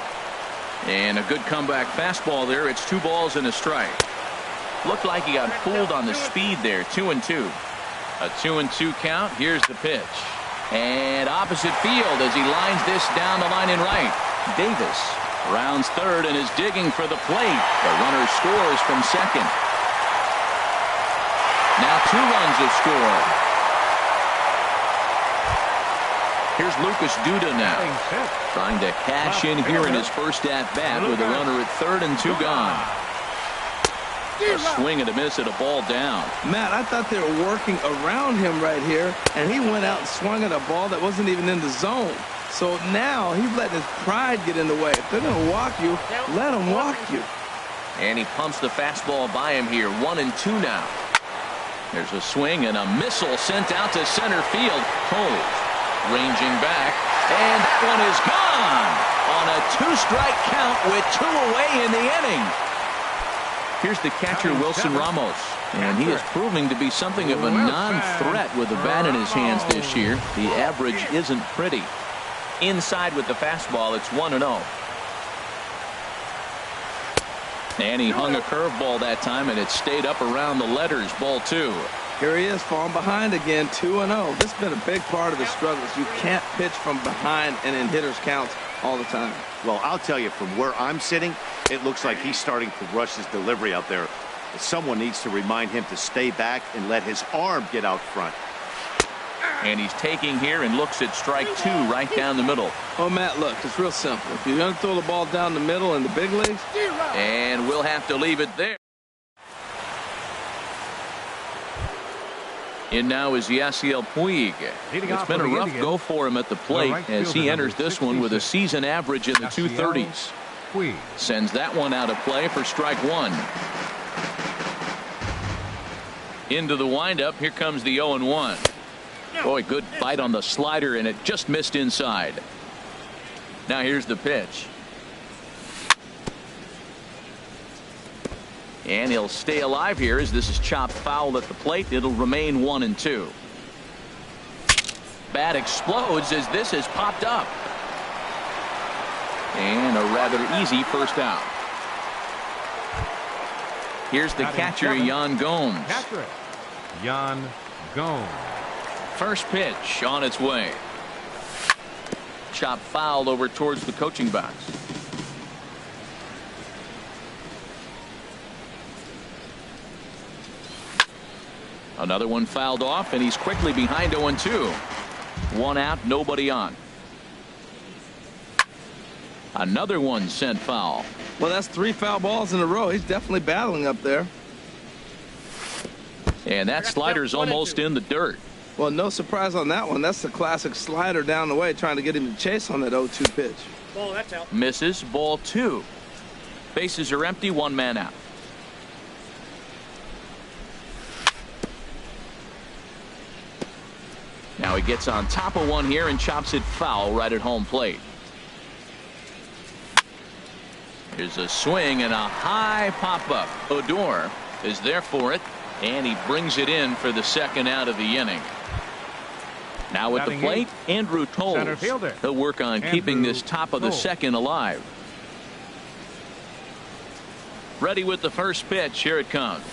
Speaker 1: And a good comeback fastball there. It's 2 balls and a strike. Looked like he got fooled on the speed there. 2-2. A 2-2 count. Here's the pitch. And opposite field as he lines this down the line in right. Davis rounds third and is digging for the plate. The runner scores from second. Now 2 runs have scored. Here's Lucas Duda now, trying to cash in here in his first at-bat with a runner at third and 2 gone. A swing and a miss at a ball down.
Speaker 2: Matt, I thought they were working around him right here, and he went out and swung at a ball that wasn't even in the zone. So now he's letting his pride get in the way. If they're going to walk you, let them walk you.
Speaker 1: And he pumps the fastball by him here. 1-2 now. There's a swing and a missile sent out to center field. Cole ranging back, and that one is gone on a 2-strike count with 2 away in the inning. Here's the catcher, Wilson Ramos, and he is proving to be something of a non-threat with the bat in his hands this year. The average isn't pretty. Inside with the fastball, it's 1-0. And he hung a curveball that time, and it stayed up around the letters. Ball 2.
Speaker 2: Here he is, falling behind again, 2-0. This has been a big part of the struggles. You can't pitch from behind and in hitters' counts all the time.
Speaker 4: Well, I'll tell you, from where I'm sitting, it looks like he's starting to rush his delivery out there. Someone needs to remind him to stay back and let his arm get out front.
Speaker 1: And he's taking here and looks at strike 2 right down the middle.
Speaker 2: Oh, Matt, look, it's real simple. If you're going to throw the ball down the middle in the big leagues.
Speaker 1: And we'll have to leave it there. In now is Yasiel Puig. It's been a rough go for him at the plate as he enters this one with a season average in the 230s. Sends that one out of play for strike 1. Into the windup. Here comes the 0-1. Boy, good bite on the slider, and it just missed inside. Now here's the pitch. And he'll stay alive here as this is chopped foul at the plate. It'll remain 1-2. Bat explodes as this has popped up. And a rather easy first out. Here's the catcher, Yan Gomes.
Speaker 3: Yan Gomes.
Speaker 1: First pitch on its way. Chop fouled over towards the coaching box. Another one fouled off, and he's quickly behind 0-2. 1 out, nobody on. Another one sent foul.
Speaker 2: Well, that's 3 foul balls in a row. He's definitely battling up there.
Speaker 1: And that slider's almost in the dirt.
Speaker 2: Well, no surprise on that one. That's the classic slider down the way, trying to get him to chase on that 0-2 pitch.
Speaker 7: Ball, that's out.
Speaker 1: Misses, ball 2. Bases are empty, 1 man out. Now he gets on top of one here and chops it foul right at home plate. Here's a swing and a high pop-up. Odor is there for it, and he brings it in for the second out of the inning. Now at the plate, Andrew Toles. He'll work on keeping this top of the second alive. Ready with the first pitch. Here it comes.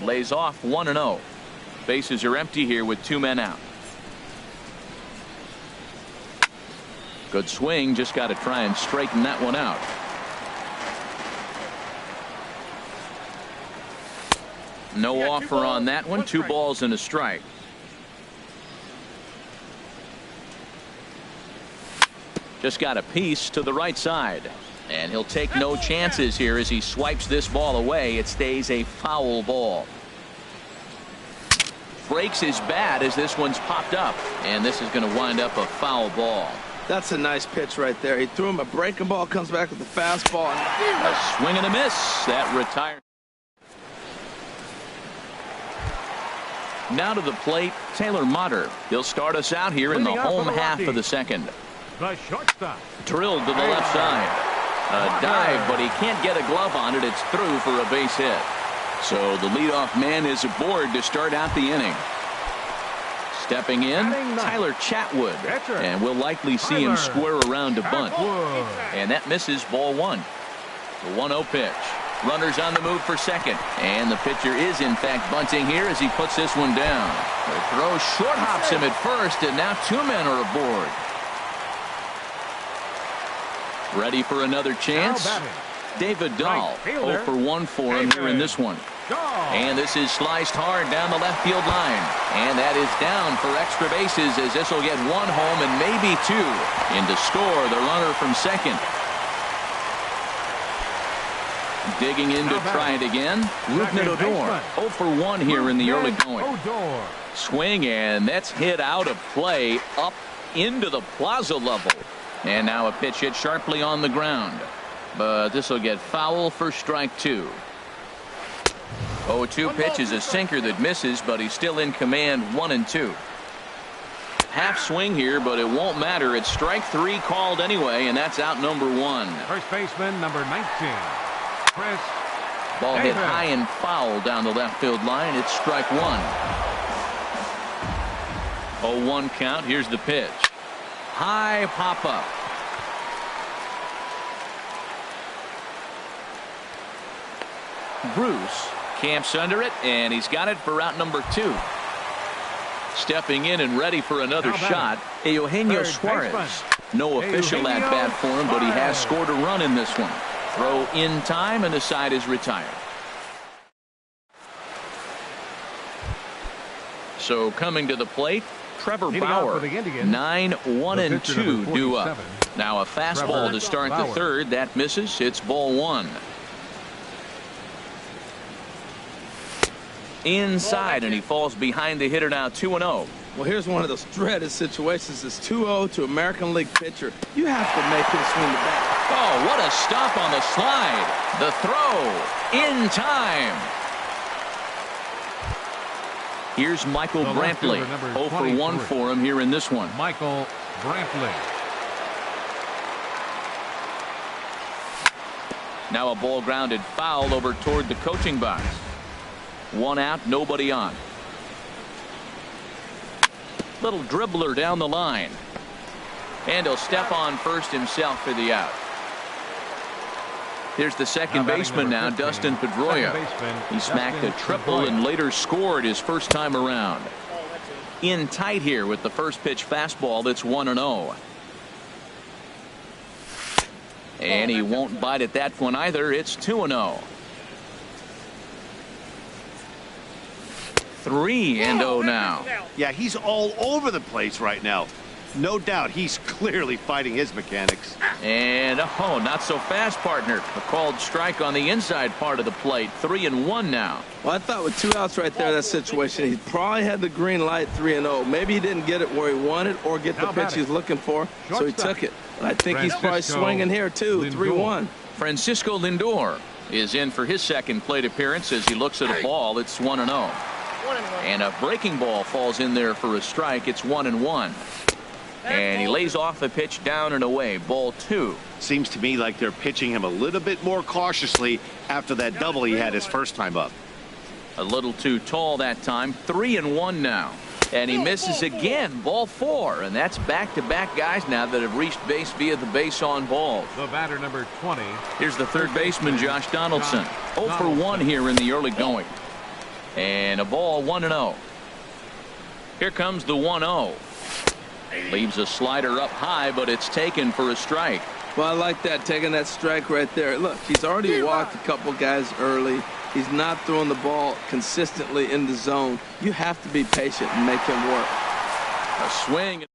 Speaker 1: Lays off 1-0. Bases are empty here with 2 men out. Good swing, just got to try and straighten that one out. No offer on that one. 2 balls and a strike. Just got a piece to the right side. And he'll take no chances here as he swipes this ball away. It stays a foul ball. Breaks his bat as this one's popped up. And this is going to wind up a foul ball.
Speaker 2: That's a nice pitch right there. He threw him a breaking ball, comes back with a fastball.
Speaker 1: A swing and a miss. That retired. Now to the plate, Taylor Motter. He'll start us out here in the home half of the second.
Speaker 3: The shortstop.
Speaker 1: Drilled to the left side. A dive, but he can't get a glove on it. It's through for a base hit. So the leadoff man is aboard to start out the inning. Stepping in, Tyler Chatwood. And we'll likely see him square around to bunt. And that misses ball 1. The 1-0 pitch. Runners on the move for second. And the pitcher is, in fact, bunting here as he puts this one down. The throw short hops him at first, and now 2 men are aboard. Ready for another chance? David Dahl, 0 for 1 for him here in this one. And this is sliced hard down the left field line. And that is down for extra bases as this will get 1 home and maybe 2. In to score the runner from second. Digging in to try it again. Rougned Odor, 0 for 1 here in the early going. Swing, and that's hit out of play up into the plaza level. And now a pitch hit sharply on the ground. But this will get foul for strike 2. 0-2 pitch is a sinker that misses, but he's still in command. 1-2. Half swing here, but it won't matter. It's strike 3 called anyway, and that's out number 1.
Speaker 3: First baseman, number 19. Chris.
Speaker 1: Ball hit high and foul down the left field line. It's strike 1. 0-1 count. Here's the pitch. High pop up. Bruce camps under it, and he's got it for out number 2. Stepping in and ready for another shot, Eugenio Suarez. No official at bat for him, but he has scored a run in this one. Throw in time, and the side is retired. So coming to the plate, Trevor Bauer. 9-1-2 due up. Now a fastball to start the third. That misses. It's ball 1. Inside, and he falls behind the hitter now. 2-0.
Speaker 2: Well, here's one of those dreaded situations. It's 2-0 to American League pitcher. You have to make him swing the bat.
Speaker 1: Oh, what a stop on the slide. The throw in time. Here's Michael Brantley. 0 for 1 for him here in this one.
Speaker 3: Michael Brantley.
Speaker 1: Now a ball grounded foul over toward the coaching box. 1 out, nobody on. Little dribbler down the line. And he'll step on first himself for the out. Here's the second baseman now, Dustin Pedroia. He smacked a triple and later scored his first time around. In tight here with the first pitch fastball. That's 1-0. And he won't bite at that one either. It's 2-0. 3-0 now.
Speaker 5: Yeah, he's all over the place right now. No doubt he's clearly fighting his mechanics.
Speaker 1: And oh, not so fast, partner. A called strike on the inside part of the plate. 3-1 now.
Speaker 2: Well, I thought with 2 outs right there, that situation, he probably had the green light. 3-0. Maybe he didn't get it where he wanted or get the pitch he's looking for, so he took it. But I think he's probably swinging here too. 3-1.
Speaker 1: Francisco Lindor is in for his second plate appearance as he looks at a ball. It's 1-0. And a breaking ball falls in there for a strike. It's 1-1. And he lays off a pitch down and away. Ball 2.
Speaker 5: Seems to me like they're pitching him a little bit more cautiously after that double he had his first time up.
Speaker 1: A little too tall that time. 3-1 now. And he misses again. Ball 4. And that's back-to-back guys now that have reached base via the base on ball.
Speaker 3: The batter, number 20.
Speaker 1: Here's the third baseman, Josh Donaldson. 0 for 1 here in the early going. And a ball 1-0. Here comes the 1-0. Leaves a slider up high, but it's taken for a strike.
Speaker 2: Well, I like that, taking that strike right there. Look, he's already walked a couple guys early. He's not throwing the ball consistently in the zone. You have to be patient and make him work.
Speaker 1: A swing.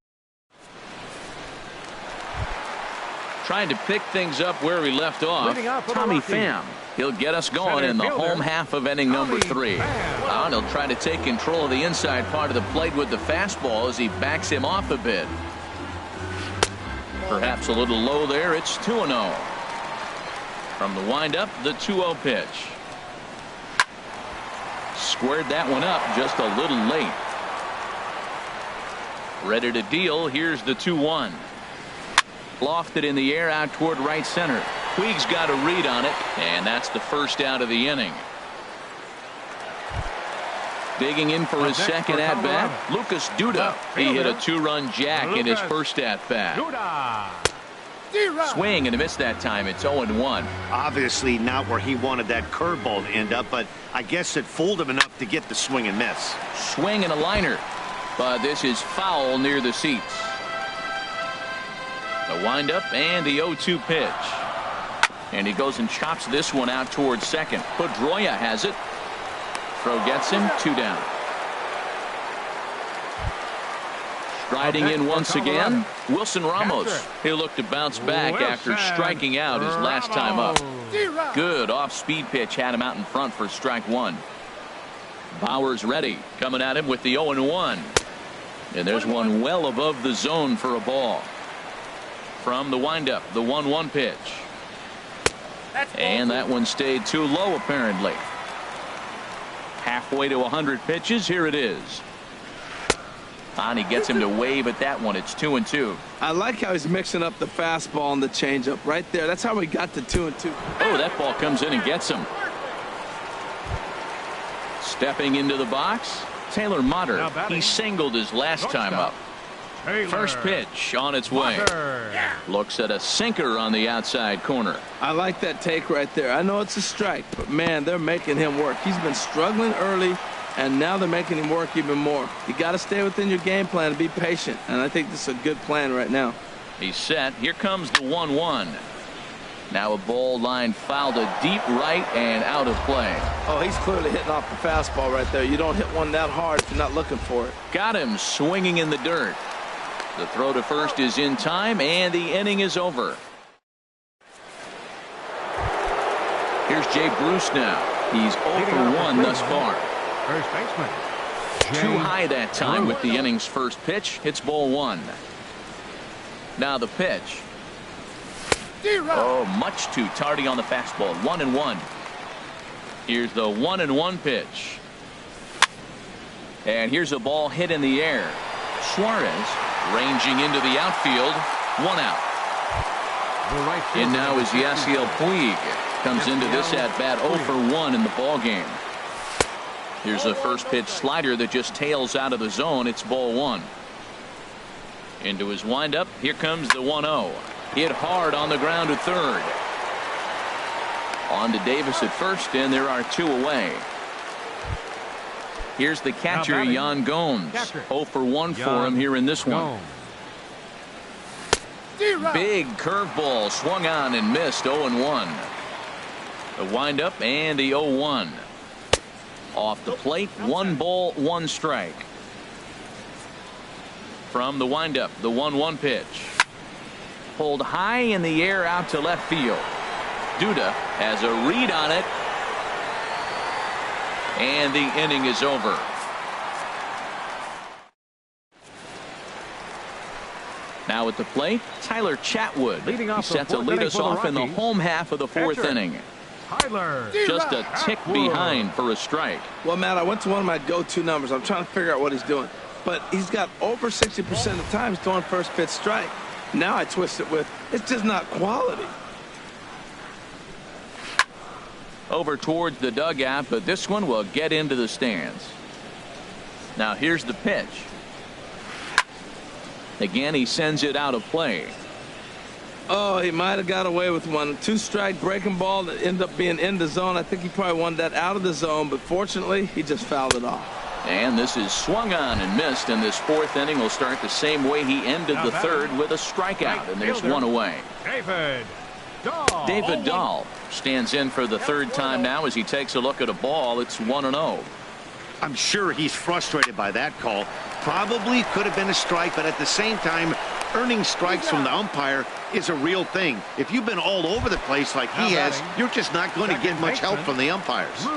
Speaker 1: Trying to pick things up where we left off. Tommy Pham. He'll get us going in the home half of inning number 3. And he'll try to take control of the inside part of the plate with the fastball as he backs him off a bit. Perhaps a little low there. It's 2-0. From the windup, the 2-0 pitch. Squared that one up just a little late. Ready to deal. Here's the 2-1. Lofted in the air out toward right center. Puig's got a read on it, and that's the first out of the inning. Digging in for his second at-bat, Lucas Duda. He hit a 2-run jack in his first at-bat. Swing and a miss that time. It's 0-1.
Speaker 4: Obviously not where he wanted that curveball to end up, but I guess it fooled him enough to get the swing and miss.
Speaker 1: Swing and a liner, but this is foul near the seats. The windup and the 0-2 pitch. And he goes and chops this one out towards second. Pedroia has it. Throw gets him, 2 down. Striding in once again, Wilson Ramos. He'll look to bounce back after striking out his last time up. Good off-speed pitch had him out in front for strike 1. Bauer's ready, coming at him with the 0-1. And there's one well above the zone for a ball. From the windup, the 1-1 pitch. And that one stayed too low apparently. Halfway to 100 pitches. Here it is. And he gets him to wave at that one. It's 2-2.
Speaker 2: I like how he's mixing up the fastball and the changeup right there. That's how we got to 2-2.
Speaker 1: Oh, that ball comes in and gets him. Stepping into the box, Taylor Motter. He singled his last time up. First pitch on its way. Looks at a sinker on the outside corner.
Speaker 2: I like that take right there. I know it's a strike, but man, they're making him work. He's been struggling early, and now they're making him work even more. You got to stay within your game plan and be patient, and I think this is a good plan right now.
Speaker 1: He's set. Here comes the 1-1. Now a ball line fouled to deep right and out of play.
Speaker 2: Oh, he's clearly hitting off the fastball right there. You don't hit one that hard if you're not looking for it.
Speaker 1: Got him swinging in the dirt. The throw to first is in time, and the inning is over. Here's Jay Bruce now. He's 0 for 1 thus far.
Speaker 3: First baseman.
Speaker 1: Too high that time with the inning's first pitch. Hits ball 1. Now the pitch. Oh, much too tardy on the fastball. 1-1. Here's the 1-1 pitch. And here's a ball hit in the air. Suarez ranging into the outfield. 1 out. And now is Yasiel Puig. Comes into this at-bat 0 for 1 in the ball game. Here's a first pitch slider that just tails out of the zone. It's ball 1. Into his windup. Here comes the 1-0. Hit hard on the ground to third. On to Davis at first, and there are 2 away. Here's the catcher, Yan Gomes. 0 for 1 for him here in this one. Big curveball swung on and missed. 0-1. The windup and the 0-1. Off the plate, 1 ball, 1 strike. From the windup, the 1-1 pitch. Pulled high in the air out to left field. Duda has a read on it. And the inning is over. Now at the plate, Tyler Chatwood. He's set to lead us off in the home half of the 4th inning. Just a tick behind for a strike.
Speaker 2: Well, Matt, I went to one of my go-to numbers. I'm trying to figure out what he's doing. But he's got over 60% of the time he's throwing first pitch strike. Now I twist it with, it's just not quality.
Speaker 1: Over towards the dugout, but this one will get into the stands. Now here's the pitch. Again, he sends it out of play.
Speaker 2: Oh, he might have got away with one. 2-strike breaking ball that ended up being in the zone. I think he probably wanted that out of the zone, but fortunately, he just fouled it off.
Speaker 1: And this is swung on and missed, and this fourth inning will start the same way he ended the third, with a strikeout, and there's one away. David Dahl stands in for the third time now as he takes a look at a ball. It's 1-0.
Speaker 4: I'm sure he's frustrated by that call. Probably could have been a strike, but at the same time, earning strikes from the umpire is a real thing. If you've been all over the place like he has, you're just not going to get much help from the umpires.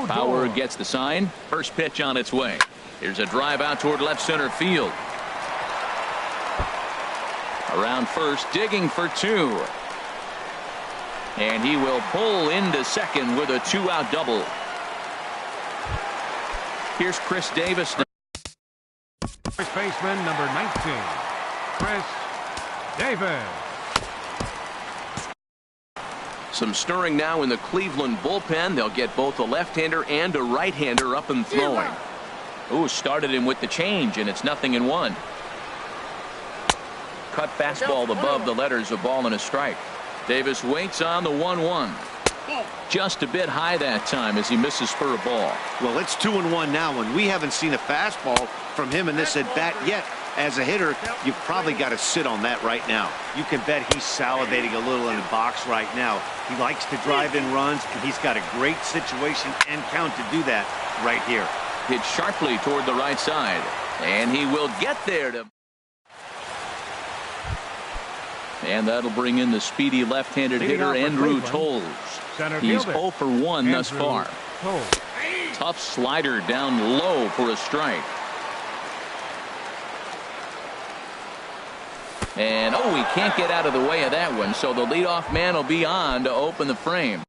Speaker 1: Bauer gets the sign. First pitch on its way. Here's a drive out toward left center field. Around first, digging for two. And he will pull into second with a two-out double. Here's Chris Davis.
Speaker 3: First baseman, number 19, Chris Davis.
Speaker 6: Some stirring now in the Cleveland bullpen. They'll get both a left-hander and a right-hander up and throwing.
Speaker 1: Ooh, started him with the change, and it's 0-1. Cut fastball above the letters, a ball and a strike. Davis waits on the 1-1. Just a bit high that time as he misses for a ball.
Speaker 4: Well, it's 2-1 now, and we haven't seen a fastball from him in this at bat yet. As a hitter, you've probably got to sit on that right now. You can bet he's salivating a little in the box right now. He likes to drive in runs, and he's got a great situation and count to do that right here.
Speaker 1: Hit sharply toward the right side, and he will get there to. And that'll bring in the speedy left-handed hitter Andrew Toles. He's 0 for 1 thus far. Tough slider down low for a strike. And oh, he can't get out of the way of that one, so the leadoff man will be on to open the frame.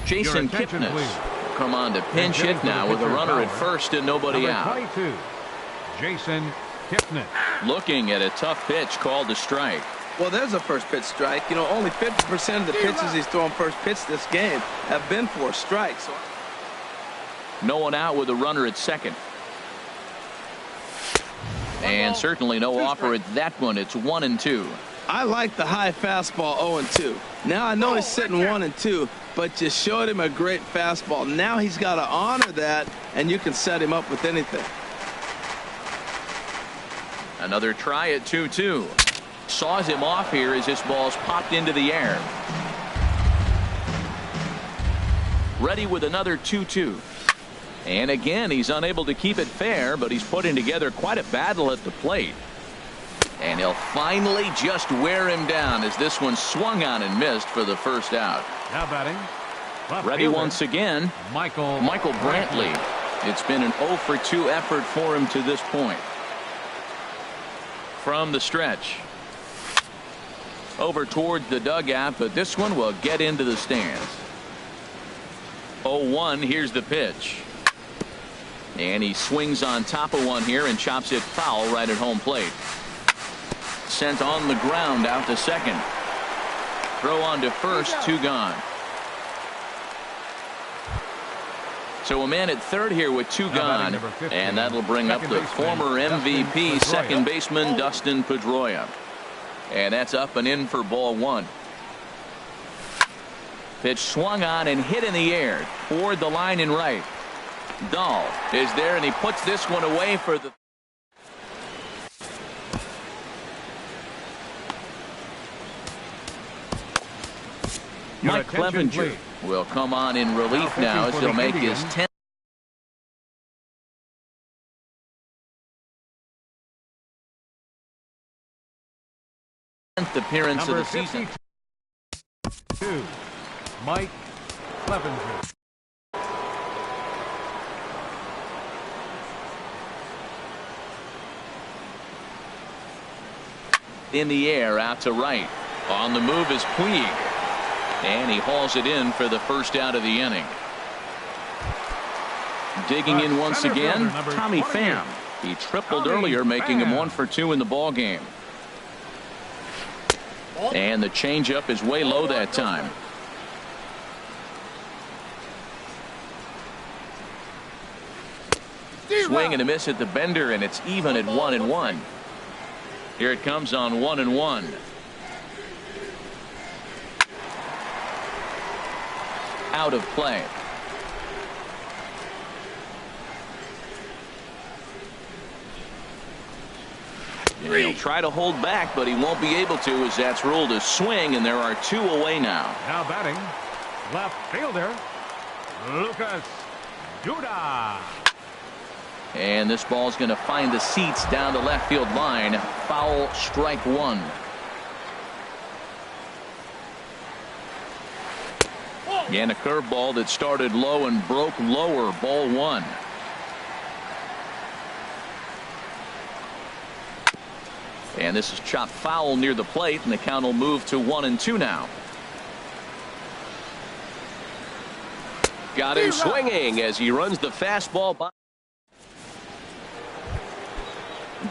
Speaker 1: Jason Kipnis will come on to pinch hit now with a runner at first and nobody out.
Speaker 3: 22, Jason Kipnis.
Speaker 1: Looking at a tough pitch called a strike.
Speaker 2: Well, there's a first pitch strike. You know, only 50% of the pitches he's thrown first pitch this game have been for strikes.
Speaker 1: No one out with a runner at second. And certainly no offer at that one. It's 1-2.
Speaker 2: I like the high fastball 0-2. Now I know he's sitting 1-2, but you showed him a great fastball. Now he's got to honor that, and you can set him up with anything.
Speaker 1: Another try at 2-2. Saws him off here as this ball's popped into the air. Ready with another 2-2. And again, he's unable to keep it fair, but he's putting together quite a battle at the plate. And he'll finally just wear him down as this one swung on and missed for the first out.
Speaker 3: Now batting.
Speaker 1: Ready once again, Michael Brantley. It's been an 0 for 2 effort for him to this point. From the stretch. Over towards the dugout, but this one will get into the stands. 0-1, here's the pitch. And he swings on top of one here and chops it foul right at home plate. Sent on the ground out to second. Throw on to first, 2 gone. So a man at third here with 2 gone, and that'll bring up the former MVP second baseman Dustin Pedroia. And that's up and in for ball 1. Pitch swung on and hit in the air toward the line and right. Dahl is there, and he puts this one away for the. Mike Clevenger will come on in relief now as he'll make his 10th appearance of the season.
Speaker 3: 2, Mike Clevenger.
Speaker 1: In the air out to right. On the move is Puig. And he hauls it in for the first out of the inning. Digging in once again, Tommy Pham. He tripled earlier, making him 1 for 2 in the ball game. And the changeup is way low that time. Swing and a miss at the bender, and it's even at 1-1. Here it comes on 1-1. Out of play. And he'll try to hold back, but he won't be able to, as that's ruled a swing, and there are 2 away now.
Speaker 3: Now batting, left fielder, Lucas Duda.
Speaker 1: And this ball's going to find the seats down the left field line. Foul, strike 1. And a curveball that started low and broke lower. Ball 1. And this is chopped foul near the plate, and the count will move to 1-2 now. Got him swinging as he runs the fastball by.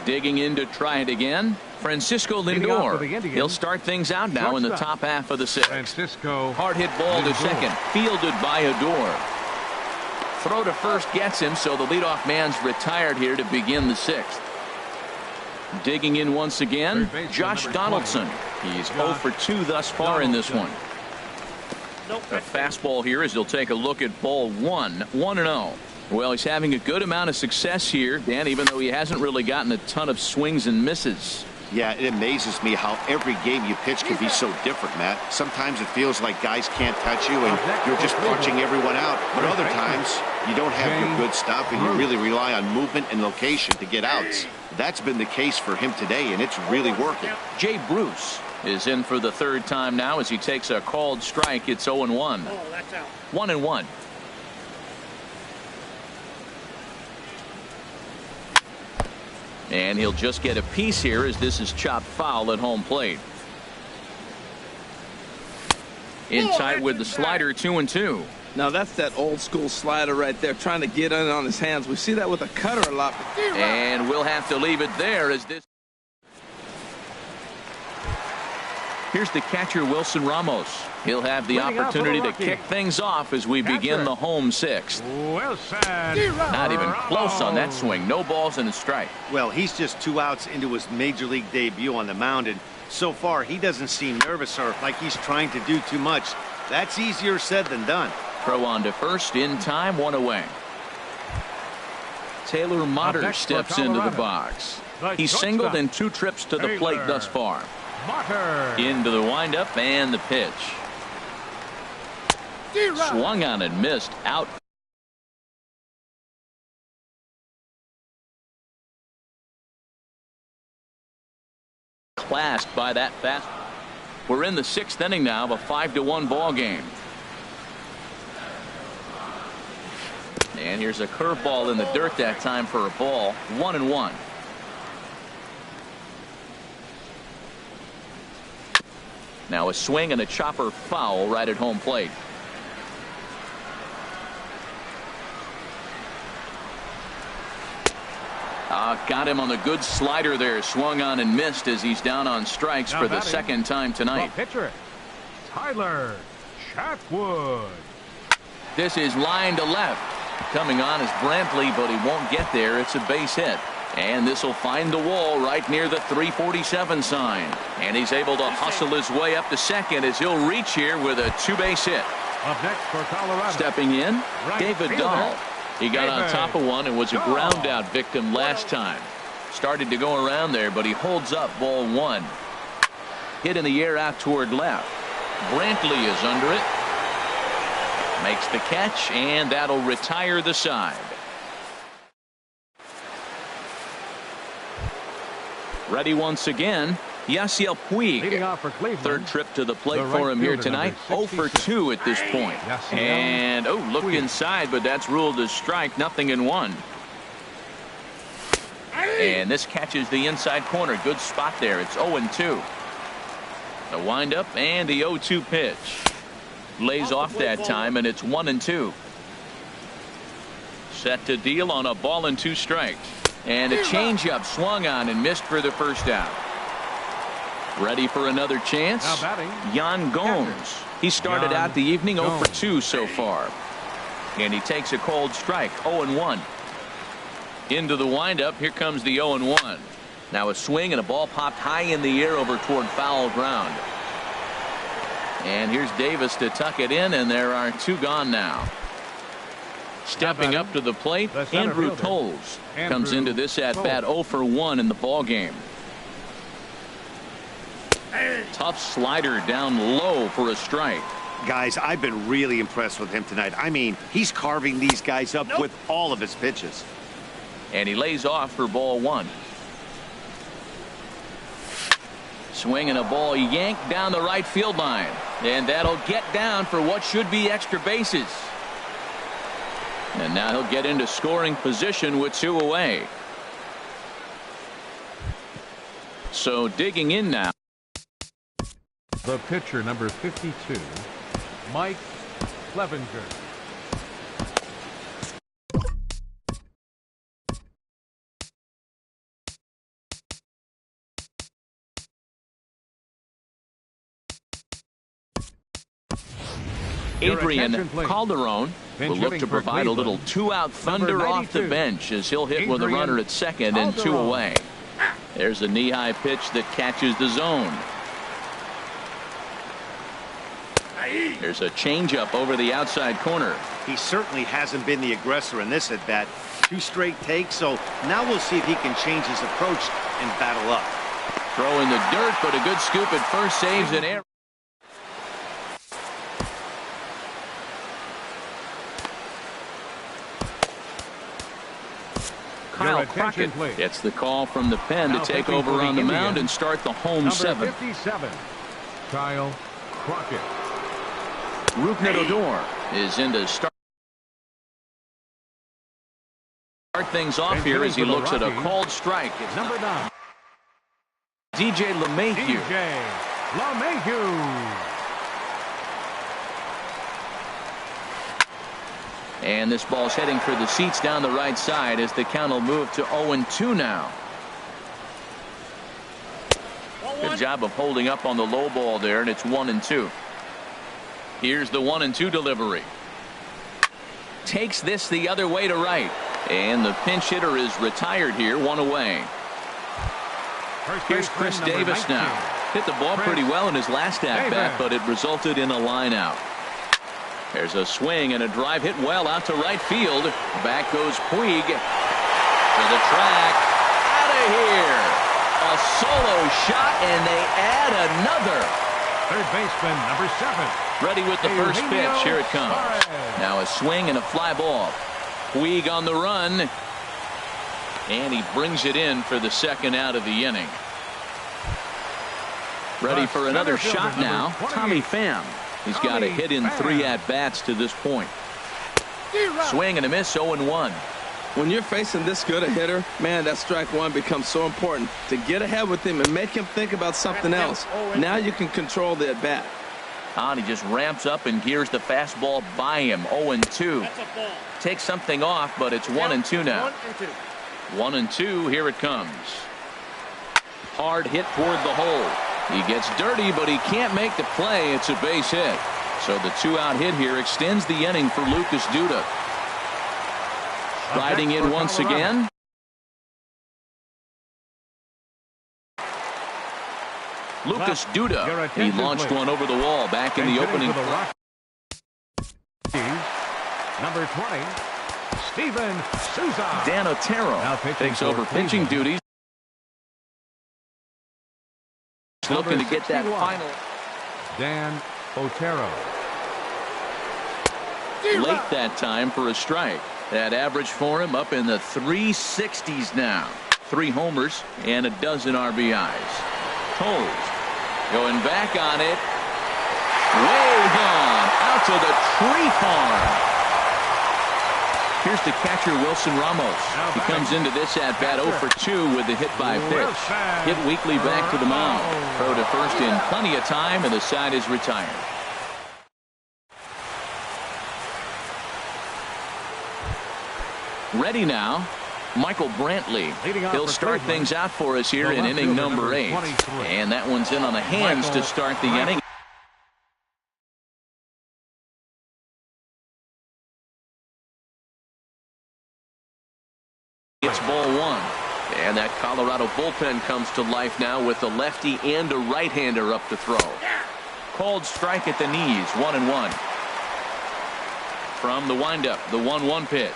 Speaker 1: Digging in to try it again, Francisco Lindor. He'll start things out now in the top half of the 6th.
Speaker 3: Francisco.
Speaker 1: Hard hit ball to second, fielded by Adore. Throw to first gets him, so the leadoff man's retired here to begin the 6th. Digging in once again, Josh Donaldson. He's 0 for 2 thus far in this one. A fastball here as he'll take a look at ball 1, 1-0. Well, he's having a good amount of success here, Dan, even though he hasn't really gotten a ton of swings and misses.
Speaker 5: Yeah, it amazes me how every game you pitch can be so different, Matt. Sometimes it feels like guys can't touch you and you're just punching everyone out. But other times you don't have your good stuff and you really rely on movement and location to get outs. That's been the case for him today, and it's really working.
Speaker 1: Jay Bruce is in for the 3rd time now as he takes a called strike. It's 0-1. 1-1. And he'll just get a piece here as this is chopped foul at home plate. Inside with the slider, 2-2.
Speaker 2: Now that's that old school slider right there, trying to get in on his hands. We see that with a cutter a lot.
Speaker 1: And we'll have to leave it there as this. Here's the catcher, Wilson Ramos. He'll have the opportunity to kick things off as we begin the home 6th.
Speaker 3: Wilson.
Speaker 1: Not even close on that swing. No balls and a strike.
Speaker 4: Well, he's just 2 outs into his major league debut on the mound, and so far he doesn't seem nervous or like he's trying to do too much. That's easier said than done.
Speaker 1: Throw on to first in time, 1 away. Taylor Motter steps into the box. He's singled in 2 trips to the plate thus far. Into the windup and the pitch. Swung on and missed. Out. Classed by that fast. We're in the 6th inning now of a 5-1 ball game. And here's a curveball in the dirt that time for a ball. 1-1. Now a swing and a chopper foul right at home plate. Got him on the good slider there. Swung on and missed as he's down on strikes for the 2nd time tonight.
Speaker 3: Pitcher, Tyler Chatwood.
Speaker 1: This is line to left. Coming on is Brantley, but he won't get there. It's a base hit. And this will find the wall right near the 347 sign. And he's able to hustle his way up to second as he'll reach here with a 2-base hit.
Speaker 3: Up next for Colorado.
Speaker 1: Stepping in,
Speaker 3: Right
Speaker 1: David
Speaker 3: fielder.
Speaker 1: Dahl. He got on top of one and was a ground out victim last time. Started to go around there, but he holds up ball 1. Hit in the air out toward left. Brantley is under it. Makes the catch, and that'll retire the side. Ready once again, Yasiel
Speaker 3: Leading
Speaker 1: Puig.
Speaker 3: off for Cleveland.
Speaker 1: 3rd trip to the plate
Speaker 3: The
Speaker 1: for
Speaker 3: right
Speaker 1: him here
Speaker 3: fielder,
Speaker 1: tonight.
Speaker 3: number
Speaker 1: 0 for
Speaker 3: 66.
Speaker 1: 2 at this point.
Speaker 3: Yasiel
Speaker 1: And look
Speaker 3: Puig.
Speaker 1: inside, but that's ruled as strike. 0-1. And this catches the inside corner. Good spot there. It's 0-2. The windup and the 0-2 pitch. Lays off that time, and it's 1-2. Set to deal on a ball and 2 strikes. And a changeup swung on and missed for the first out. Ready for another chance?
Speaker 3: Now batting,
Speaker 1: Yan Gomes. He started
Speaker 3: Yan
Speaker 1: out the evening 0 for
Speaker 3: Gomes.
Speaker 1: 2 so far. And he takes a cold strike. 0-1. Into the windup. Here comes the 0-1. Now a swing and a ball popped high in the air over toward foul ground. And here's Davis to tuck it in, and there are two gone now. Stepping up to the plate, Andrew Tolles comes into this at bat 0 for 1 in the ball game. Tough slider down low for a strike.
Speaker 4: Guys, I've been really impressed with him tonight. I mean, he's carving these guys up with all of his pitches.
Speaker 1: And he lays off for ball 1. Swing and a ball yanked down the right field line. And that'll get down for what should be extra bases. And now he'll get into scoring position with 2 away. So digging in now.
Speaker 3: The pitcher, number 52, Mike Clevenger.
Speaker 1: Adrian Calderon will look to provide a little 2-out thunder off the bench as he'll hit with a runner at second and 2 away. There's a knee-high pitch that catches the zone. There's a changeup over the outside corner.
Speaker 4: He certainly hasn't been the aggressor in this at bat. 2 straight takes, so now we'll see if he can change his approach and battle up.
Speaker 1: Throw in the dirt, but a good scoop at first saves an error. Kyle Crockett gets the call from the pen to take over on the mound and start the home 7.
Speaker 3: 57, Kyle Crockett.
Speaker 1: Rougned Odor is in to start things off here as he looks at a called strike. It's
Speaker 3: number 9.
Speaker 1: DJ LeMahieu.
Speaker 3: DJ LeMahieu.
Speaker 1: And this ball's heading for the seats down the right side as the count will move to 0-2 now. Good job of holding up on the low ball there, and it's 1-2. Here's the 1-2 delivery. Takes this the other way to right. And the pinch hitter is retired here, 1 away. Here's Chris Davis now. Hit the ball pretty well in his last at-bat, but it resulted in a line out. There's a swing and a drive hit well out to right field. Back goes Puig to the track. Out of here. A solo shot, and they add another.
Speaker 3: Third baseman, number 7.
Speaker 1: Ready with the first pitch. Here it comes. Now a swing and a fly ball. Puig on the run. And he brings it in for the second out of the inning. Ready for another shot now. Tommy Pham. He's got a hit in 3 at-bats to this point. Swing and a miss, 0-1.
Speaker 2: When you're facing this good a hitter, man, that strike 1 becomes so important to get ahead with him and make him think about something else. Now you can control the at-bat.
Speaker 1: And he just ramps up and gears the fastball by him. 0-2. Takes something off, but it's 1-2 now. 1-2. Here it comes. Hard hit toward the hole. He gets dirty, but he can't make the play. It's a base hit. So the 2-out hit here extends the inning for Lucas Duda. Riding in once again. Lucas Duda. He launched one over the wall back in the opening.
Speaker 3: Number 20, Steven Souza.
Speaker 1: Dan Otero takes over pitching duties. Looking to get that final.
Speaker 3: Dan Otero.
Speaker 1: Late that time for a strike. That average for him up in the 360s now. 3 homers and a dozen RBIs. Tolles going back on it. Way gone out to the tree farm. Here's the catcher, Wilson Ramos. He comes into this at-bat 0 for 2 with the hit by pitch. Hit weakly back to the mound. Throw to first in plenty of time, and the side is retired. Ready now, Michael Brantley. He'll start things out for us here in inning number 8. And that one's in on the hands to start the inning. It's ball 1.
Speaker 6: And that Colorado bullpen comes to life now with a lefty and a right-hander up to throw.
Speaker 1: Called strike at the knees, 1-1. From the windup, the 1-1 pitch.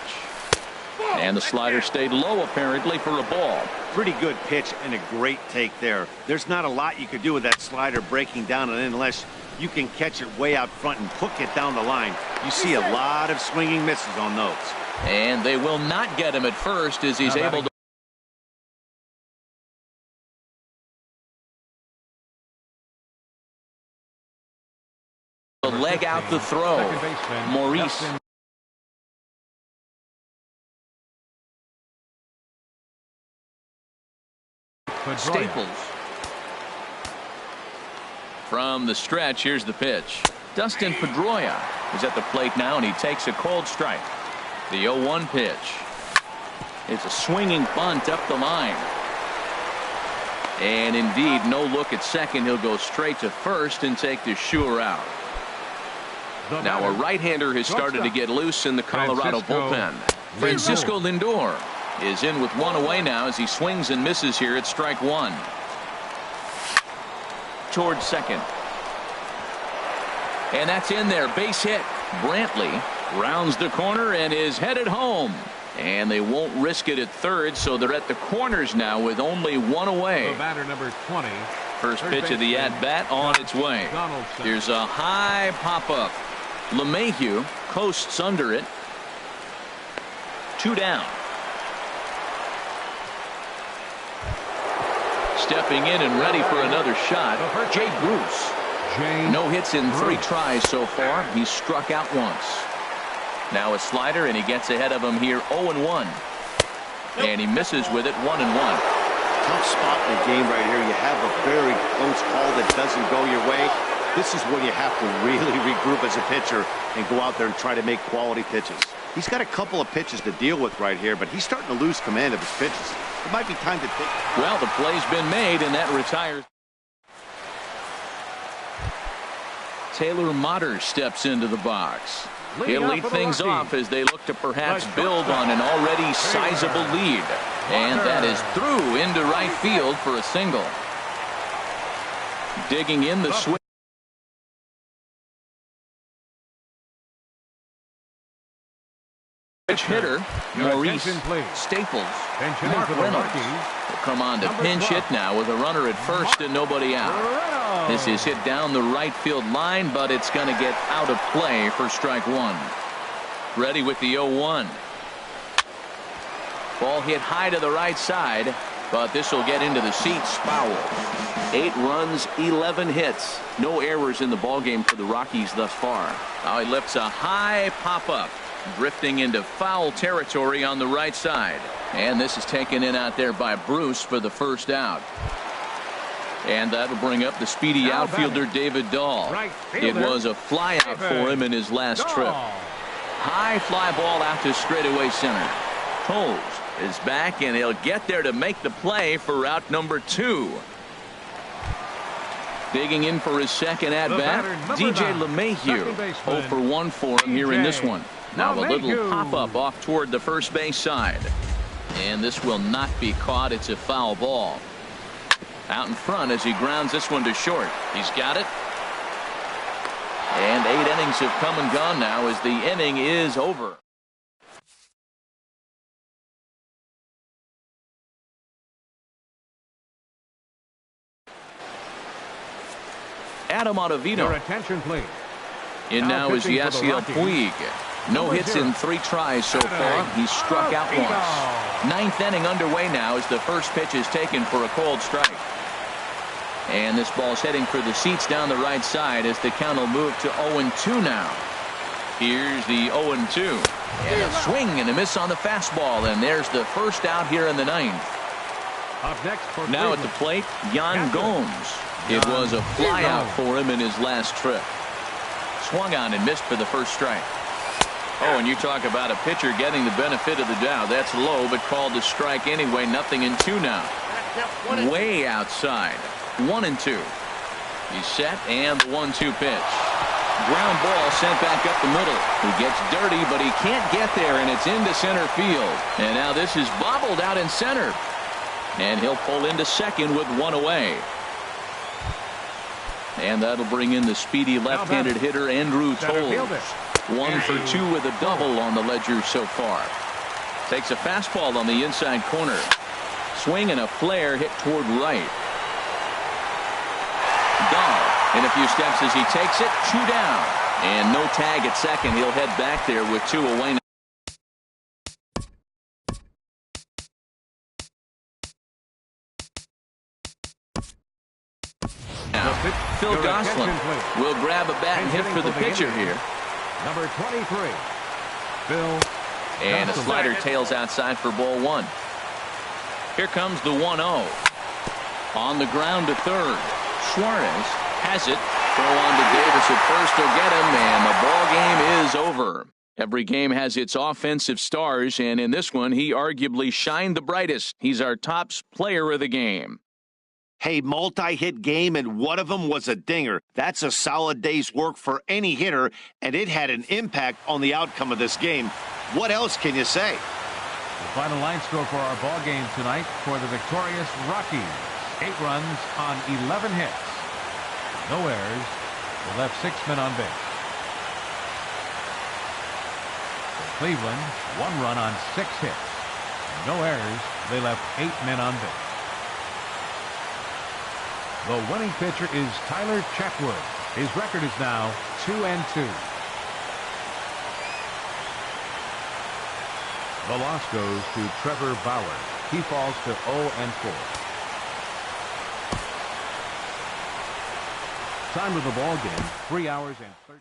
Speaker 1: And the slider stayed low apparently for a ball.
Speaker 4: Pretty good pitch and a great take there. There's not a lot you could do with that slider breaking down unless you can catch it way out front and hook it down the line. You see a lot of swinging misses on those.
Speaker 1: And they will not get him at first as he's able to leg out the throw. Maurice. Staples. From the stretch, here's the pitch. Dustin Pedroia is at the plate now, and he takes a cold strike. The 0-1 pitch. It's a swinging bunt up the line. And indeed, no look at second. He'll go straight to first and take the sure out. Now a right-hander has started to get loose in the Colorado bullpen. Francisco Lindor is in with one away now as he swings and misses here at strike one. Towards second. And that's in there. Base hit. Brantley rounds the corner and is headed home. And they won't risk it at third, so they're at the corners now with only one away.
Speaker 3: The batter number 20.
Speaker 1: First pitch of the at-bat on its way. Here's a high pop-up. LeMahieu coasts under it. 2 down. Stepping in and ready for another shot, Jay Bruce. No hits in 3 tries so far. He's struck out once. Now a slider, and he gets ahead of him here 0-1. And he misses with it 1-1.
Speaker 5: Tough spot in the game right here. You have a very close call that doesn't go your way. This is when you have to really regroup as a pitcher and go out there and try to make quality pitches. He's got a couple of pitches to deal with right here, but he's starting to lose command of his pitches. It might be time to take.
Speaker 1: Well, the play's been made, and that retires. Taylor Motter steps into the box. He'll lead things off as they look to perhaps build on an already sizable lead. And that is through into right field for a single. Digging in the switch. Hitter Maurice Staples. Mark Reynolds will come on to pinch hit now with a runner at first and nobody out. This is hit down the right field line, but it's going to get out of play for strike one. Ready with the 0-1. Ball hit high to the right side, but this will get into the seats. Foul. 8 runs, 11 hits. No errors in the ballgame for the Rockies thus far. Now he lifts a high pop-up. Drifting into foul territory on the right side. And this is taken in out there by Bruce for the first out. And that'll bring up the speedy outfielder David Dahl. It was a fly out for him in his last trip. High fly ball out to straightaway center. Toles is back, and he'll get there to make the play for out number 2. Digging in for his second at-bat, DJ LeMahieu. 0 for 1 for him here in this one. Now a little pop-up off toward the first base side. And this will not be caught. It's a foul ball. Out in front as he grounds this one to short. He's got it. And 8 innings have come and gone now as the inning is over. Adam Ottavino.
Speaker 3: Your attention, please.
Speaker 1: In now is Yasiel Puig. No hits in 3 tries so far. He's struck out once. 9th inning underway now as the first pitch is taken for a cold strike. And this ball's heading for the seats down the right side as the count will move to 0-2 now. Here's the 0-2. And a swing and a miss on the fastball. And there's the first out here in the 9th.
Speaker 3: Up next for
Speaker 1: now at the plate, Yan Gomes. It was a fly out for him in his last trip. Swung on and missed for the first strike. Oh, and you talk about a pitcher getting the benefit of the doubt. That's low, but called a strike anyway. 0-2 now. Way outside. 1-2. He's set, and the 1-2 pitch. Ground ball sent back up the middle. He gets dirty, but he can't get there, and it's into center field. And now this is bobbled out in center. And he'll pull into second with one away. And that'll bring in the speedy left-handed hitter Andrew Toles. 1 for 2 with a double on the ledger so far. Takes a fastball on the inside corner. Swing and a flare hit toward right. Dahl in a few steps as he takes it. 2 down. And no tag at second. He'll head back there with 2 away. Now, Phil Gosselin will grab a bat and hit for the pitcher here.
Speaker 3: Number 23, Phil.
Speaker 1: And a slider tails outside for ball 1. Here comes the 1-0. On the ground to third. Suarez has it. Throw on to Davis at first. He'll get him, and the ball game is over. Every game has its offensive stars, and in this one, he arguably shined the brightest. He's our top player of the game.
Speaker 5: Hey, multi-hit game, and one of them was a dinger. That's a solid day's work for any hitter, and it had an impact on the outcome of this game. What else can you say?
Speaker 3: The final line score for our ball game tonight for the victorious Rockies. 8 runs on 11 hits. No errors. They left 6 men on base. For Cleveland, 1 run on 6 hits. No errors. They left 8 men on base. The winning pitcher is Tyler Chatwood. His record is now 2-2. The loss goes to Trevor Bauer. He falls to 0-4. Time of the ball game, 3 hours and 13.